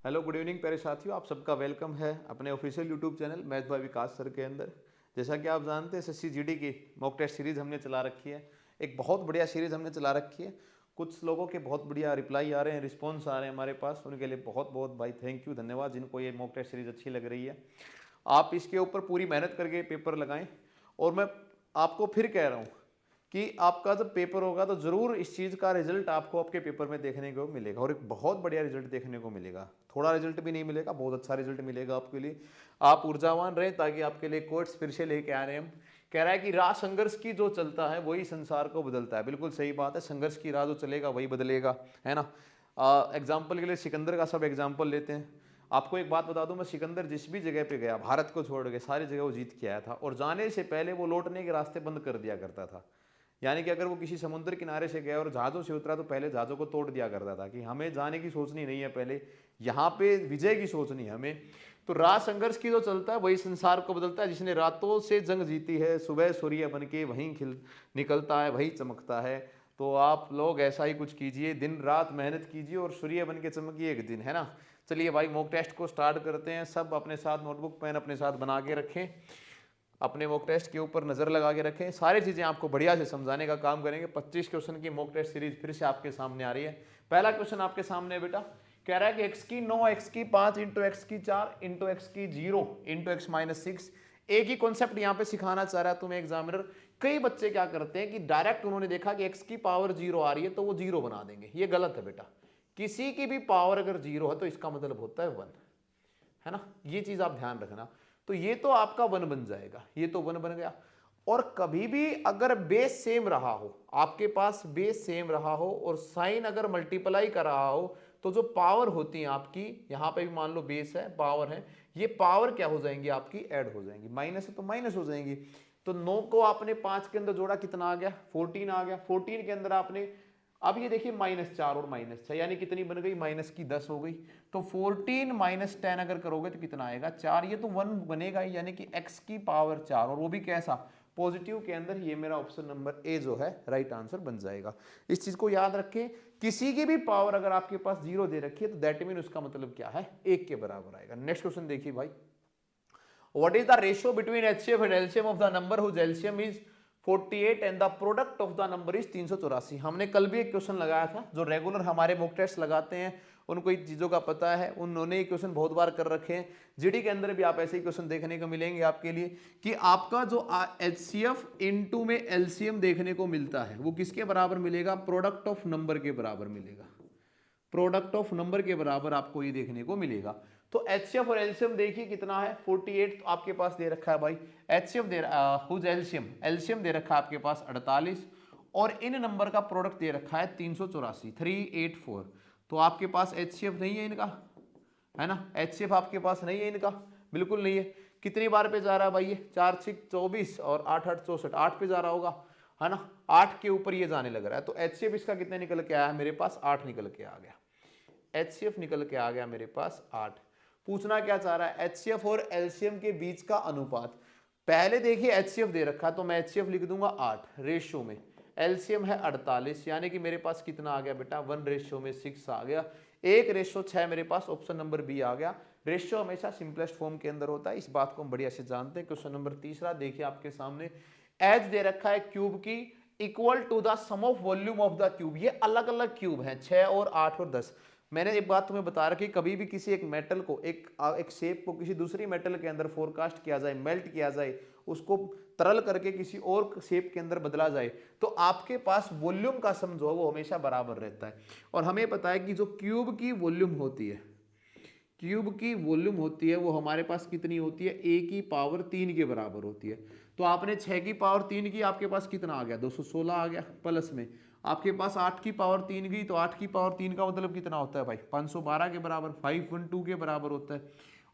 Hello good evening प्यारे साथियों, आप सबका वेलकम है अपने official YouTube channel math bye विकास सर के अंदर। जैसा कि आप जानते हैं एसएससी जीडी की मॉक टेस्ट सीरीज़ हमने चला रखी है। एक बहुत बढ़िया सीरीज़ हमने चला रखी है। कुछ लोगों के बहुत बढ़िया रिप्लाई आ रहे हैं, रिस्पॉन्स आ रहे हैं हमारे पास, उनके लिए बहुत बहुत भाई थैंक यू, धन्यवाद जिनको ये मॉक टेस्ट सीरीज़ अच्छी लग रही है। आप इसके ऊपर पूरी मेहनत करके पेपर लगाएं। और मैं आपको फिर कह रहा हूँ कि आपका जब पेपर होगा तो जरूर इस चीज़ का रिजल्ट आपको आपके पेपर में देखने को मिलेगा, और एक बहुत बढ़िया रिजल्ट देखने को मिलेगा। थोड़ा रिजल्ट भी नहीं मिलेगा, बहुत अच्छा रिजल्ट मिलेगा आपके लिए। आप ऊर्जावान रहें, ताकि आपके लिए कोट्स फिर से लेके आ रहे हैं हम। कह रहा है कि राह संघर्ष की जो चलता है वही संसार को बदलता है। बिल्कुल सही बात है, संघर्ष की राह जो चलेगा वही बदलेगा, है ना। एग्जाम्पल के लिए सिकंदर का सब एग्जाम्पल लेते हैं। आपको एक बात बता दूं, मैं सिकंदर जिस भी जगह पे गया, भारत को छोड़ के सारी जगह वो जीत के आया था, और जाने से पहले वो लौटने के रास्ते बंद कर दिया करता था। यानी कि अगर वो किसी समुद्र किनारे से गया और जहाज़ों से उतरा तो पहले जहाज़ों को तोड़ दिया करता था कि हमें जाने की सोचनी नहीं है, पहले यहाँ पे विजय की सोचनी है हमें। तो राह संघर्ष की जो चलता है वही संसार को बदलता है। जिसने रातों से जंग जीती है, सुबह सूर्य बन के वहीं खिल निकलता है, वही चमकता है। तो आप लोग ऐसा ही कुछ कीजिए, दिन रात मेहनत कीजिए और सूर्य बन के चमकिए एक दिन, है ना। चलिए भाई, मॉक टेस्ट को स्टार्ट करते हैं। सब अपने साथ नोटबुक पेन अपने साथ बना के रखें, अपने मॉक टेस्ट के ऊपर नजर लगा के रखें। सारी चीजें आपको बढ़िया से समझाने का काम करेंगे। 25 क्वेश्चन की मॉक टेस्ट सीरीज फिर से आपके सामने आ रही है। पहला क्वेश्चन आपके सामने है बेटा, कह रहा है कि x की 9, x की 5 इंटू एक्स की 4 इंटू एक्स की 0 इंटू एक्स माइनस 6। एक ही कॉन्सेप्ट यहाँ पे सिखाना चाह रहा है तुम्हें एग्जामिनर। कई बच्चे क्या करते हैं कि डायरेक्ट उन्होंने देखा कि x की पावर 0 आ रही है तो वो 0 बना देंगे। ये गलत है बेटा। किसी की भी पावर अगर 0 है तो इसका मतलब होता है 1, है ना। ये चीज आप ध्यान रखना। तो ये तो आपका 1 बन जाएगा, ये तो 1 बन गया। और कभी भी अगर बेस सेम रहा हो, आपके पास बेस सेम रहा हो और साइन अगर मल्टीप्लाई कर रहा हो, तो जो पावर होती है आपकी, यहां पे भी मान लो बेस है, पावर है, ये पावर क्या हो जाएंगी आपकी, ऐड हो जाएंगी। माइनस है तो माइनस हो जाएंगी। तो 9 को आपने 5 के अंदर जोड़ा, कितना आ गया, 14 आ गया। 14 के अंदर आपने, अब ये देखिए -4 और -6 यानी कितनी बन गई, माइनस की 10 हो गई। तो 14 माइनस 10 अगर करोगे तो कितना आएगा, 4। ये तो 1 बनेगा ही, यानी कि x की पावर 4, और वो भी कैसा, पॉजिटिव के अंदर। ये मेरा ऑप्शन नंबर ए जो है राइट आंसर बन जाएगा। इस चीज को याद रखें, किसी की भी पावर अगर आपके पास 0 दे रखी है तो दैट मीन उसका मतलब क्या है, 1 के बराबर आएगा। नेक्स्ट क्वेश्चन देखिए भाई, what is the ratio between HCF and LCM of the number whose LCM is 48 and the product of the number is 384। हमने कल भी एक क्वेश्चन लगाया था, जो रेगुलर हमारे मॉक टेस्ट लगाते हैं उनको इन चीजों का पता है, उन्होंने ये क्वेश्चन बहुत बार कर रखे हैं। जीडी के अंदर भी आप ऐसे ही क्वेश्चन देखने को मिलेंगे आपके लिए, कि आपका जो HCF इनटू में LCM देखने को मिलता है वो किसके बराबर मिलेगा, प्रोडक्ट ऑफ नंबर के बराबर मिलेगा। प्रोडक्ट ऑफ नंबर के बराबर आपको ये देखने को मिलेगा। तो एचसीएफ और एलसीएम देखिए कितना है, 48 तो आपके पास दे रखा है भाई। एचसीएफ दे हुज एलसीएम, एलसीएम दे रखा है आपके पास 48, और इन नंबर का प्रोडक्ट दे रखा है 384, 384। तो आपके पास एचसीएफ नहीं है इनका, है ना। एचसीएफ आपके पास नहीं है इनका, बिल्कुल नहीं है। कितनी बार पे जा रहा है भाई ये, 4 6 24 और 8 8 64, 8 पे जा रहा होगा, है ना। 8 के ऊपर ये जाने लग रहा है। तो एचसीएफ इसका कितने निकल के आया, मेरे पास 8 निकल के आ गया। एचसीएफ निकल के आ गया मेरे पास 8। पूछना क्या चाह रहा है, एचसीएफ और एलसीएम के बीच का अनुपात। पहले देखिए एचसीएफ दे रखा, तो मैं एचसीएफ लिख दूंगा 8 रेशियो में, एलसीएम है 48, यानी कि मेरे पास कितना आ गया बेटा, 1:6 आ गया। 1:6 मेरे पास ऑप्शन नंबर बी आ गया। रेशियो हमेशा सिंपलेस्ट फॉर्म के अंदर होता है, इस बात को हम बढ़िया से जानते हैं। क्वेश्चन नंबर तीसरा देखिए आपके सामने, एच दे रखा है क्यूब की equal to the sum of volume of the cube. ये अलग अलग क्यूब हैं, 6 और 8 और 10। मैंने एक बात तुम्हें बता रखी, कभी भी किसी एक मेटल को, एक शेप को किसी दूसरी मेटल के अंदर फोरकास्ट किया जाए, मेल्ट किया जाए, उसको तरल करके किसी और शेप के अंदर बदला जाए, तो आपके पास वॉल्यूम का सम जो है वो हमेशा बराबर रहता है। और हमें पता है कि जो क्यूब की वॉल्यूम होती है, क्यूब की वॉल्यूम होती है वो हमारे पास कितनी होती है, ए की पावर 3 के बराबर होती है। तो आपने 6 की पावर 3 की, आपके पास कितना आ गया, 216 आ गया। प्लस में आपके पास 8 की पावर 3 की, तो 8 की पावर 3 का मतलब कितना होता है भाई, 512 के बराबर, 512 के बराबर होता है।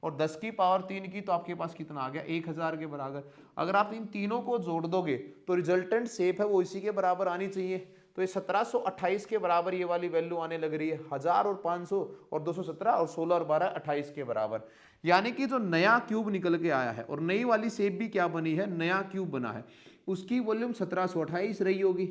और 10 की पावर 3 की, तो आपके पास कितना आ गया, 1000 के बराबर। अगर आप इन तीनों को जोड़ दोगे तो रिजल्टेंट शेप है वो इसी के बराबर आनी चाहिए। तो ये 1728 के बराबर ये वाली वैल्यू आने लग रही है। 1000 और 500 और 217 और 16 और 12 28 के बराबर। यानी कि जो नया क्यूब निकल के आया है और नई वाली शेप भी क्या बनी है, नया क्यूब बना है, उसकी वॉल्यूम 1728 रही होगी।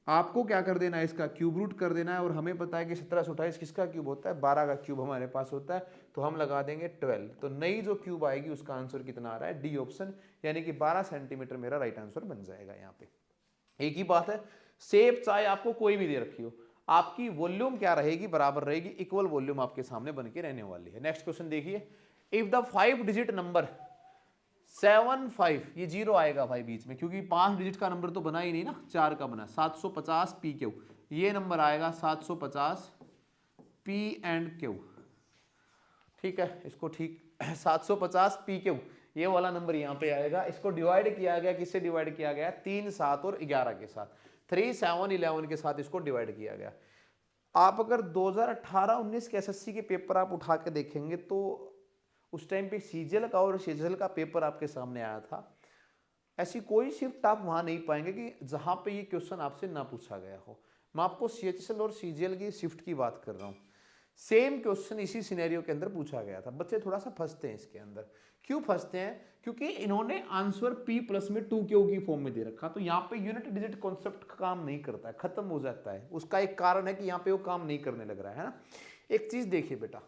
आपको क्या कर देना है, इसका क्यूब रूट कर देना है। और हमें पता है कि 1728 किसका क्यूब होता है, 12 का क्यूब हमारे पास होता है, तो हम लगा देंगे 12। तो नई जो क्यूब आएगी उसका आंसर कितना आ रहा है, डी ऑप्शन, यानी कि 12 सेंटीमीटर मेरा राइट आंसर बन जाएगा। यहाँ पे एक ही बात है, शेप चाहे आपको कोई भी दे रखी हो, आपकी वॉल्यूम क्या रहेगी, बराबर रहेगी, इक्वल वॉल्यूम आपके सामने बन के रहने वाली है। नेक्स्ट क्वेश्चन देखिए, इफ द 5 डिजिट नंबर 75, ये जीरो आएगा भाई बीच में, क्योंकि 5 डिजिट का नंबर तो बना ही नहीं ना, 4 का बना। 750 पी क्यू, ये नंबर आएगा 750 पी एंड क्यू, ठीक है, इसको ठीक 750 पी क्यू, ये वाला नंबर यहाँ पे आएगा। इसको डिवाइड किया गया, किससे डिवाइड किया गया, 3, 7 और 11 के साथ, 3, 7, 11 के साथ इसको डिवाइड किया गया। आप अगर 2018-19 के एसएससी के पेपर आप उठा के देखेंगे तो उस टाइम पे सीजीएल का और सीजीएल का पेपर आपके सामने आया था। ऐसी कोई शिफ्ट आप वहां नहीं पाएंगे कि जहां पे ये क्वेश्चन आपसे ना पूछा गया हो। मैं आपको सीएचएसएल और सीजीएल की शिफ्ट की बात कर रहा हूँ। सेम क्वेश्चन इसी सिनेरियो के अंदर पूछा गया था। बच्चे थोड़ा सा फंसते हैं इसके अंदर। क्यों फंसते हैं, क्योंकि इन्होंने आंसर p प्लस में 2q की फॉर्म में दे रखा, तो यहाँ पे यूनिट डिजिट कॉन्सेप्ट का काम नहीं करता है, खत्म हो जाता है। उसका एक कारण है कि यहाँ पे वो काम नहीं करने लग रहा है ना। एक चीज देखिए बेटा,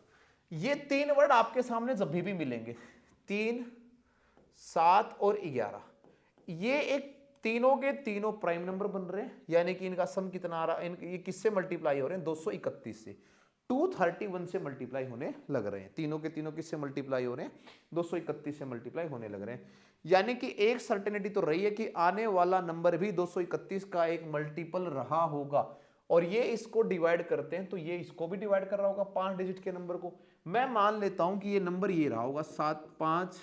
ये 3 वर्ड आपके सामने जब भी मिलेंगे, 3, 7 और 11, ये एक तीनों के तीनों प्राइम नंबर बन रहे हैं, यानी कि इनका सम कितना आ रहा है, ये किससे मल्टीप्लाई हो रहे हैं, 231 से, 231 से मल्टीप्लाई होने लग रहे हैं। तीनों के तीनों किससे मल्टीप्लाई हो रहे हैं, 231 से मल्टीप्लाई होने लग रहे हैं। यानी कि एक सर्टेनिटी तो रही है कि आने वाला नंबर भी 231 का एक मल्टीपल रहा होगा। और ये इसको डिवाइड करते हैं तो ये इसको भी डिवाइड कर रहा होगा 5 डिजिट के नंबर को। मैं मान लेता हूं कि ये नंबर ये रहा होगा 7, 5,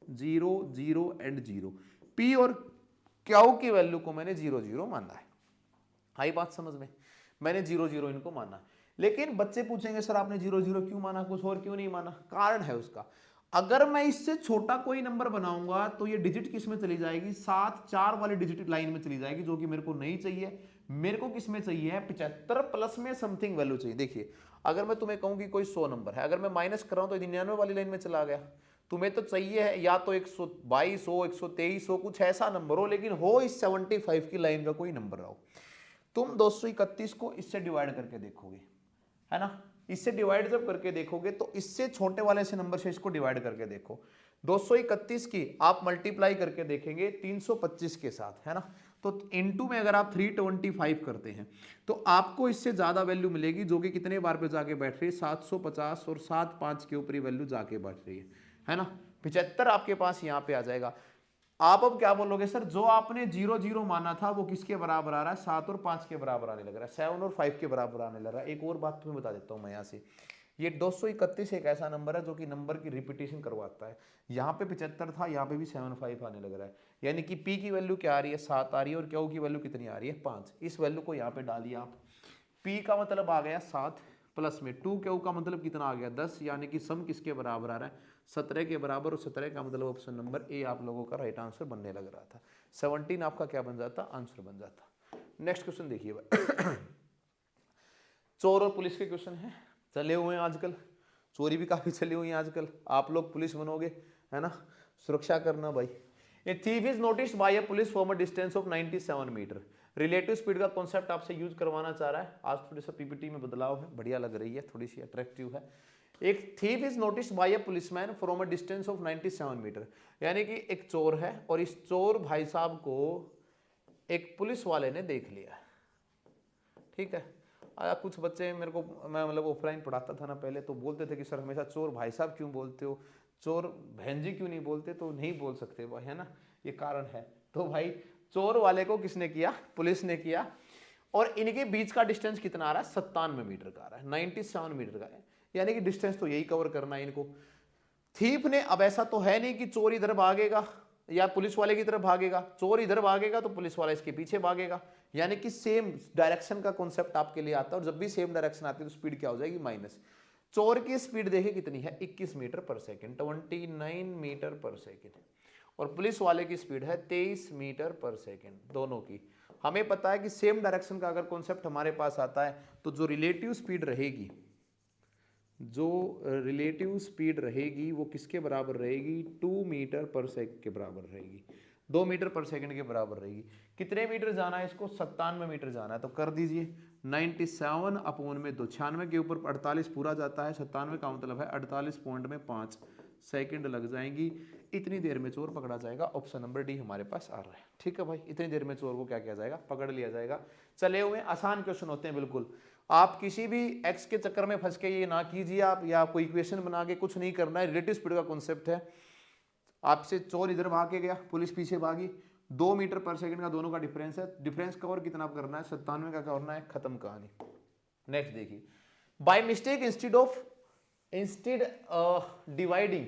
0, 0 एंड 0। पी और क्यू की वैल्यू को मैंने 0, 0 माना है। आई बात समझ में, मैंने 0, 0 इनको माना। लेकिन बच्चे पूछेंगे सर आपने 0, 0 क्यों माना, कुछ और क्यों नहीं माना। कारण है उसका, अगर मैं इससे छोटा कोई नंबर बनाऊंगा तो ये डिजिट किस में चली जाएगी, 7, 4 वाली डिजिट लाइन में चली जाएगी, जो कि मेरे को नहीं चाहिए। मेरे को किस में चाहिए है, 75 प्लस में समथिंग वैल्यू चाहिए। देखिए अगर मैं तुम्हें कहूं कि कोई 100 नंबर है, अगर मैं माइनस कर रहा हूं तो 99 वाली लाइन में चला गया। तुम्हें तो चाहिए है या तो 122 हो, 123 हो, कुछ ऐसा नंबर हो, लेकिन हो इस 75 की लाइन का कोई नंबर रहो। तुम 231 को इससे डिवाइड करके देखोगे, है ना, इससे डिवाइड जब करके देखोगे तो इससे छोटे वाले से नंबर से इसको डिवाइड करके देखो। 231 की आप मल्टीप्लाई करके देखेंगे 325 के साथ, है ना, तो इनटू में अगर आप 325 करते हैं तो आपको इससे ज्यादा वैल्यू मिलेगी, जो कि कितने बार पे जाके बैठ रही है, 750 और 7, 5 के ऊपर वैल्यू जाके बैठ रही है ना। 75 आपके पास यहाँ पे आ जाएगा। आप अब क्या बोलोगे सर, जो आपने 0, 0 माना था वो किसके बराबर आ रहा है, 7 और 5 के बराबर आने लग रहा है, 7 और 5 के बराबर आने लग रहा है। एक और बात तुम्हें बता देता हूं मैं यहाँ से, ये 231 एक ऐसा नंबर है जो कि नंबर की रिपीटेशन करवाता है। यहाँ पे 75 था, यहाँ पे भी 75 आने लग रहा है, यानी कि p की वैल्यू क्या आ रही है, 7 आ रही है, और q की वैल्यू कितनी आ रही है, 5। इस वैल्यू को यहाँ पे डालिए आप, p का मतलब आ गया 7 प्लस में 2q का मतलब कितना आ गया, 10, यानी कि सम किसके बराबर आ रहा है, 17 के बराबर। और 17 का मतलब ऑप्शन नंबर ए आप लोगों का राइट आंसर बनने लग रहा था। 17 आपका क्या बन जाता, आंसर बन जाता। नेक्स्ट क्वेश्चन देखिए चोर और पुलिस के क्वेश्चन है, चले हुए हैं आजकल, चोरी भी काफी चली हुई है आजकल। आप लोग पुलिस बनोगे, है ना, सुरक्षा करना भाई। A thief is noticed by a police from a distance of 97 metre. Relative speed का कॉन्सेप्ट आपसे यूज करवाना चाह रहा है। आज थोड़ी सा पीपीटी में बदलाव है, बढ़िया लग रही है, थोड़ी सी अट्रैक्टिव है। एक thief is noticed by a policeman from a distance of 97 metre, यानी कि एक चोर है और इस चोर भाई साहब को एक पुलिस वाले ने देख लिया, ठीक है। कुछ बच्चे मेरे को, मैं मतलब ऑफलाइन पढ़ाता था ना पहले, तो बोलते थे कि सर हमेशा चोर भाई साहब क्यों बोलते हो, चोर बहन जी क्यों नहीं बोलते, तो नहीं बोल सकते भाई, है ना, ये कारण है। तो भाई चोर वाले को किसने किया, पुलिस ने किया, और इनके बीच का डिस्टेंस कितना आ रहा है, 97 मीटर का आ रहा है, 97 मीटर का है, यानी कि डिस्टेंस तो यही कवर करना है इनको। थीप ने, अब ऐसा तो है नहीं कि चोर इधर भागेगा या पुलिस वाले की तरफ भागेगा, चोर इधर भागेगा तो पुलिस वाला इसके पीछे भागेगा, यानी कि सेम डायरेक्शन का कॉन्सेप्ट आपके लिए आता है। और जब भी सेम डायरेक्शन आती है तो स्पीड क्या हो जाएगी, माइनस। चोर की स्पीड देखिए कितनी है, 21 मीटर पर सेकेंड, 29 मीटर पर सेकेंड, और पुलिस वाले की स्पीड है 23 मीटर पर सेकेंड, दोनों की। हमें पता है कि सेम डायरेक्शन का अगर कॉन्सेप्ट हमारे पास आता है तो जो रिलेटिव स्पीड रहेगी, जो रिलेटिव स्पीड रहेगी वो किसके बराबर रहेगी, 2 मीटर पर सेकेंड के बराबर रहेगी। 2 मीटर पर सेकंड के बराबर रहेगी। कितने मीटर जाना है इसको, 97 मीटर जाना है, तो कर दीजिए 97 अपॉन में 2, 96 के ऊपर 48 पूरा जाता है, 97 का मतलब है 48.5 सेकंड लग जाएंगी। इतनी देर में चोर पकड़ा जाएगा। ऑप्शन नंबर डी हमारे पास आ रहा है। ठीक है भाई, इतनी देर में चोर को क्या किया जाएगा, पकड़ लिया जाएगा। चले हुए आसान क्वेश्चन होते हैं बिल्कुल। आप किसी भी एक्स के चक्कर में फंस के ये ना कीजिए आप, या कोई इक्वेशन बना के कुछ नहीं करना है। रिलेटिव स्पीड का कॉन्सेप्ट है। आपसे चोर इधर भाग के गया, पुलिस पीछे भागी, 2 मीटर पर सेकंड का दोनों का डिफरेंस है। डिफरेंस कवर कितना करना है, 97 का करना है, खत्म कहानी। नेक्स्ट देखिए, by mistake instead dividing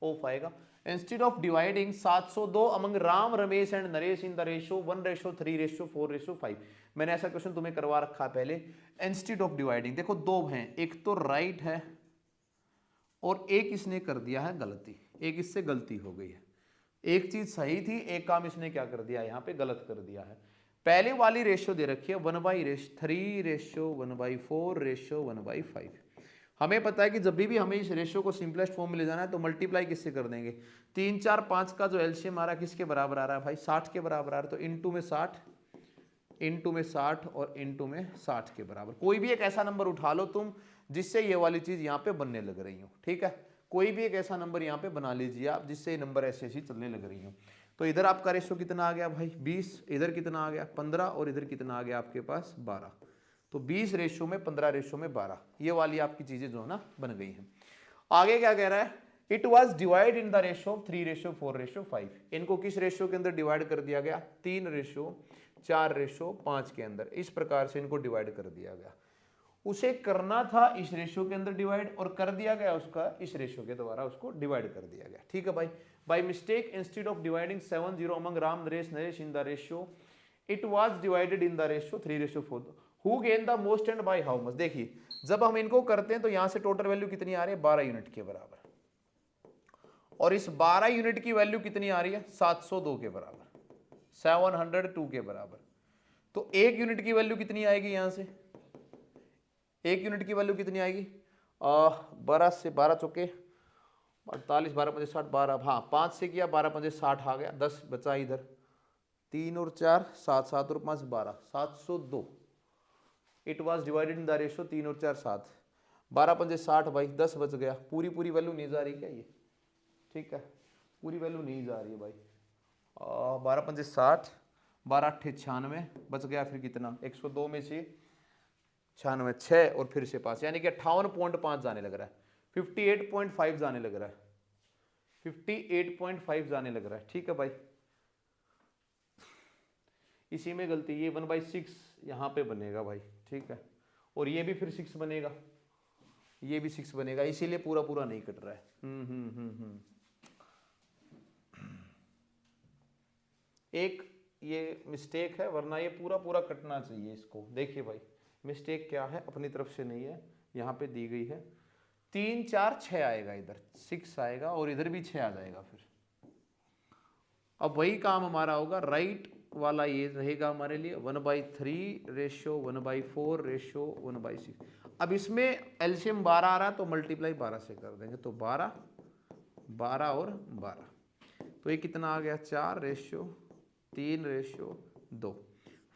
of आएगा, instead of dividing 702 among Ram Ramesh and Naresh in the ratio 1:3:4:5। मैंने ऐसा क्वेश्चन तुम्हें करवा रखा है पहले। इंस्टेड ऑफ डिवाइडिंग, देखो दो हैं, एक तो राइट है और एक इसने कर दिया है गलती, एक इससे गलती हो गई है। एक चीज सही थी, एक काम इसने क्या कर दिया, यहाँ पे गलत कर दिया है। पहले वाली रेशियो दे रखी है 1/3:1/4:1/5। हमें पता है कि जब भी हमें इस रेशियो को सिंपलेस्ट फॉर्म में ले जाना है तो मल्टीप्लाई किससे कर देंगे, 3 4 5 का जो एलसीएम आ रहा है किसके बराबर आ रहा है भाई, 60 के बराबर आ रहा है। तो इनटू में 60, इनटू में 60 और इनटू में 60 के बराबर। कोई भी एक ऐसा नंबर उठा लो तुम जिससे ये वाली चीज यहाँ पे बनने लग रही हो। ठीक है, कोई भी एक ऐसा नंबर यहाँ पे बना लीजिए आप जिससे ये नंबर ऐसे ऐसी चलने लग रही हो। तो इधर आपका रेशियो कितना आ गया भाई 20, इधर कितना आ गया 15 और इधर कितना आ गया आपके पास 12। तो 20 रेशियो में 15 रेशियो में 12, ये वाली आपकी चीजें जो है ना बन गई हैं। आगे क्या कह रहा है, it was divide in the ratio 3:4:5। इनको किस रेशियो के अंदर डिवाइड कर दिया गया, 3:4:5 के अंदर। इस प्रकार से इनको डिवाइड कर दिया गया। उसे करना था इस रेशियो के अंदर डिवाइड और कर दिया गया उसका इस रेशियो के द्वारा उसको डिवाइड कर दिया गया। ठीक है भाई, bye mistake instead of dividing 70 among Ram Naresh in the ratio it was divided in the ratio 3:4। Who gain the most and by how much. देखिए जब हम इनको करते हैं तो यहां से टोटल वैल्यू कितनी आ रही है 12 यूनिट के बराबर, और इस 12 यूनिट की वैल्यू कितनी आ रही है 702 के बराबर, 702 के बराबर। तो एक यूनिट की वैल्यू कितनी आएगी, यहां से एक यूनिट की वैल्यू कितनी आएगी, 12 से 12 चौके 48, 12 पंजे 60, 12, हाँ 5 से किया 12 पंजे 60 आ गया, 10 बचा इधर, 3 और 4 7, 7 और 5 12, 702। It was divided in the ratio 3 और 4 7, 12 पंजे 60 भाई, 10 बच गया। पूरी वैल्यू नहीं जा रही क्या ये, ठीक है पूरी वैल्यू नहीं जा रही है भाई। 12 पंजे 60, 12 8 96, बच गया फिर कितना 102 में से 96 6 और फिर से 5, यानी कि 58.5 जाने लग रहा है, 58.5 जाने लग रहा है, 58.5 जाने लग रहा है। ठीक है भाई, इसी में गलती, ये 1/6 यहाँ पे बनेगा भाई। ठीक है, और ये भी फिर 6 बनेगा, ये भी 6 बनेगा, इसीलिए पूरा नहीं कट रहा है। एक ये मिस्टेक है, वरना ये पूरा कटना चाहिए इसको। देखिए भाई मिस्टेक क्या है, अपनी तरफ से नहीं है, यहाँ पे दी गई है 3 4 6 आएगा, इधर 6 आएगा और इधर भी 6 आ जाएगा। फिर अब वही काम हमारा होगा, राइट वाला ये रहेगा हमारे लिए 1/3:1/4:1/6। अब इसमें एलसीएम 12 आ रहा है तो मल्टीप्लाई 12 से कर देंगे, तो 12 12 और 12, तो ये कितना आ गया 4:3:2,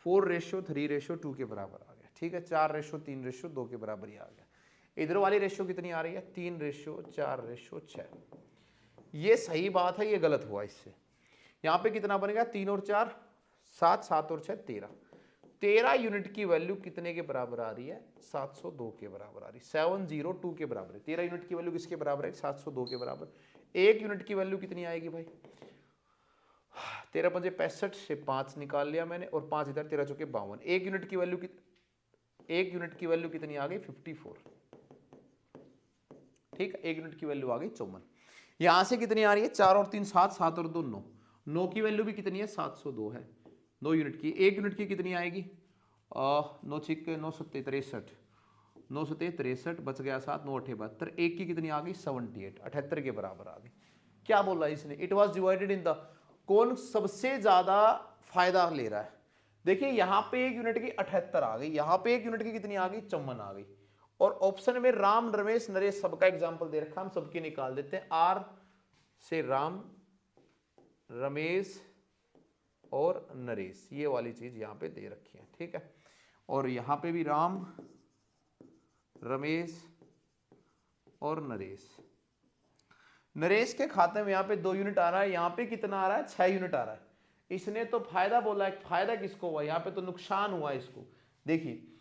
4:3:2 के बराबर आ गया। ठीक है, 4:3:2 के बराबर ही आ गया। इधर वाली रेशियो कितनी आ रही है 3:4:6। ये सही बात है, ये गलत हुआ इससे। यहाँ पे कितना बनेगा 3 और 4 7, 7 और 6 13, 13 यूनिट की वैल्यू कितने के बराबर आ रही है 702 के बराबर आ रही है, 702 के बराबर है। 13 यूनिट की वैल्यू किसके बराबर है 702 के बराबर। एक यूनिट की वैल्यू कितनी आएगी भाई, 13 पंजे 65 से 5 निकाल लिया मैंने और 5 इधर, 13 चौके 52। एक यूनिट की वैल्यू कितनी आ गई 54। ठीक है, एक यूनिट की वैल्यू आ गई 54। यहां से कितनी आ रही है 4 और 3 7, 7 और 2 9, 9 की वैल्यू भी कितनी है 702 है, 2 यूनिट की। एक यूनिट की कितनी आएगी 9 6 9 7 63, 9 7 63 बच गया 7, 9 8 72। एक की कितनी आ गई 78, 78 के बराबर आ गई। क्या बोला इसने, it was divided in the, कौन सबसे ज्यादा फायदा ले रहा है। देखिए यहां पे एक यूनिट की 78 आ गई, यहां पे एक यूनिट की कितनी आ गई 54 आ गई, और ऑप्शन में राम रमेश नरेश सबका एग्जांपल दे रखा, हम सबकी निकाल देते हैं। आर से राम, रमेश और नरेश, ये वाली चीज यहाँ पे दे रखी है, ठीक है। और यहाँ पे भी राम, रमेश और नरेश। नरेश के खाते में यहाँ पे 2 यूनिट आ रहा है, यहाँ पे कितना आ रहा है, 6 यूनिट आ रहा है। इसने तो फायदा बोला है, फायदा किसको हुआ, यहाँ पे तो नुकसान हुआ इसको। देखिए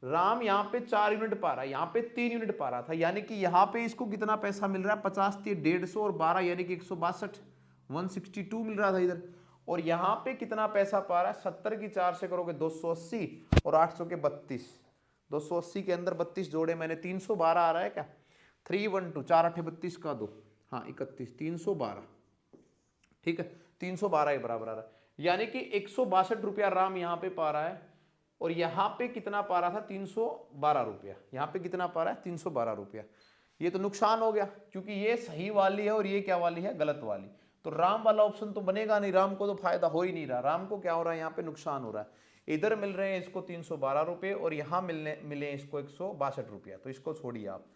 राम यहाँ पे 4 यूनिट पा रहा है, यहाँ पे 3 यूनिट पा रहा था, यानी कि यहाँ पे इसको कितना पैसा मिल रहा है, 50 थी 150 और 12 यानी कि 162, 162 मिल रहा था इधर। और यहाँ पे कितना पैसा पा रहा है, 70 की 4 से करोगे 280 और 800 के 32, 280 के अंदर 32 जोड़े मैंने, 312 आ रहा है क्या, 312, 4 8 32 का 2, हाँ 31, 312, ठीक है, 312 के बराबर आ रहा है। यानी कि 162 रुपया राम यहाँ पे पा रहा है, और यहाँ पे कितना पा रहा था, 312 रुपया, यहाँ पे कितना पा रहा है, 312 रुपया। ये तो नुकसान हो गया, क्योंकि ये सही वाली है और ये क्या वाली है, गलत वाली। तो राम वाला ऑप्शन तो बनेगा नहीं, राम को तो फायदा हो ही नहीं रहा, राम को क्या हो रहा है, यहाँ पे नुकसान हो रहा है। इधर मिल रहे हैं इसको 312 रुपये और यहाँ मिले इसको 162 रुपया, तो इसको छोड़िए आप।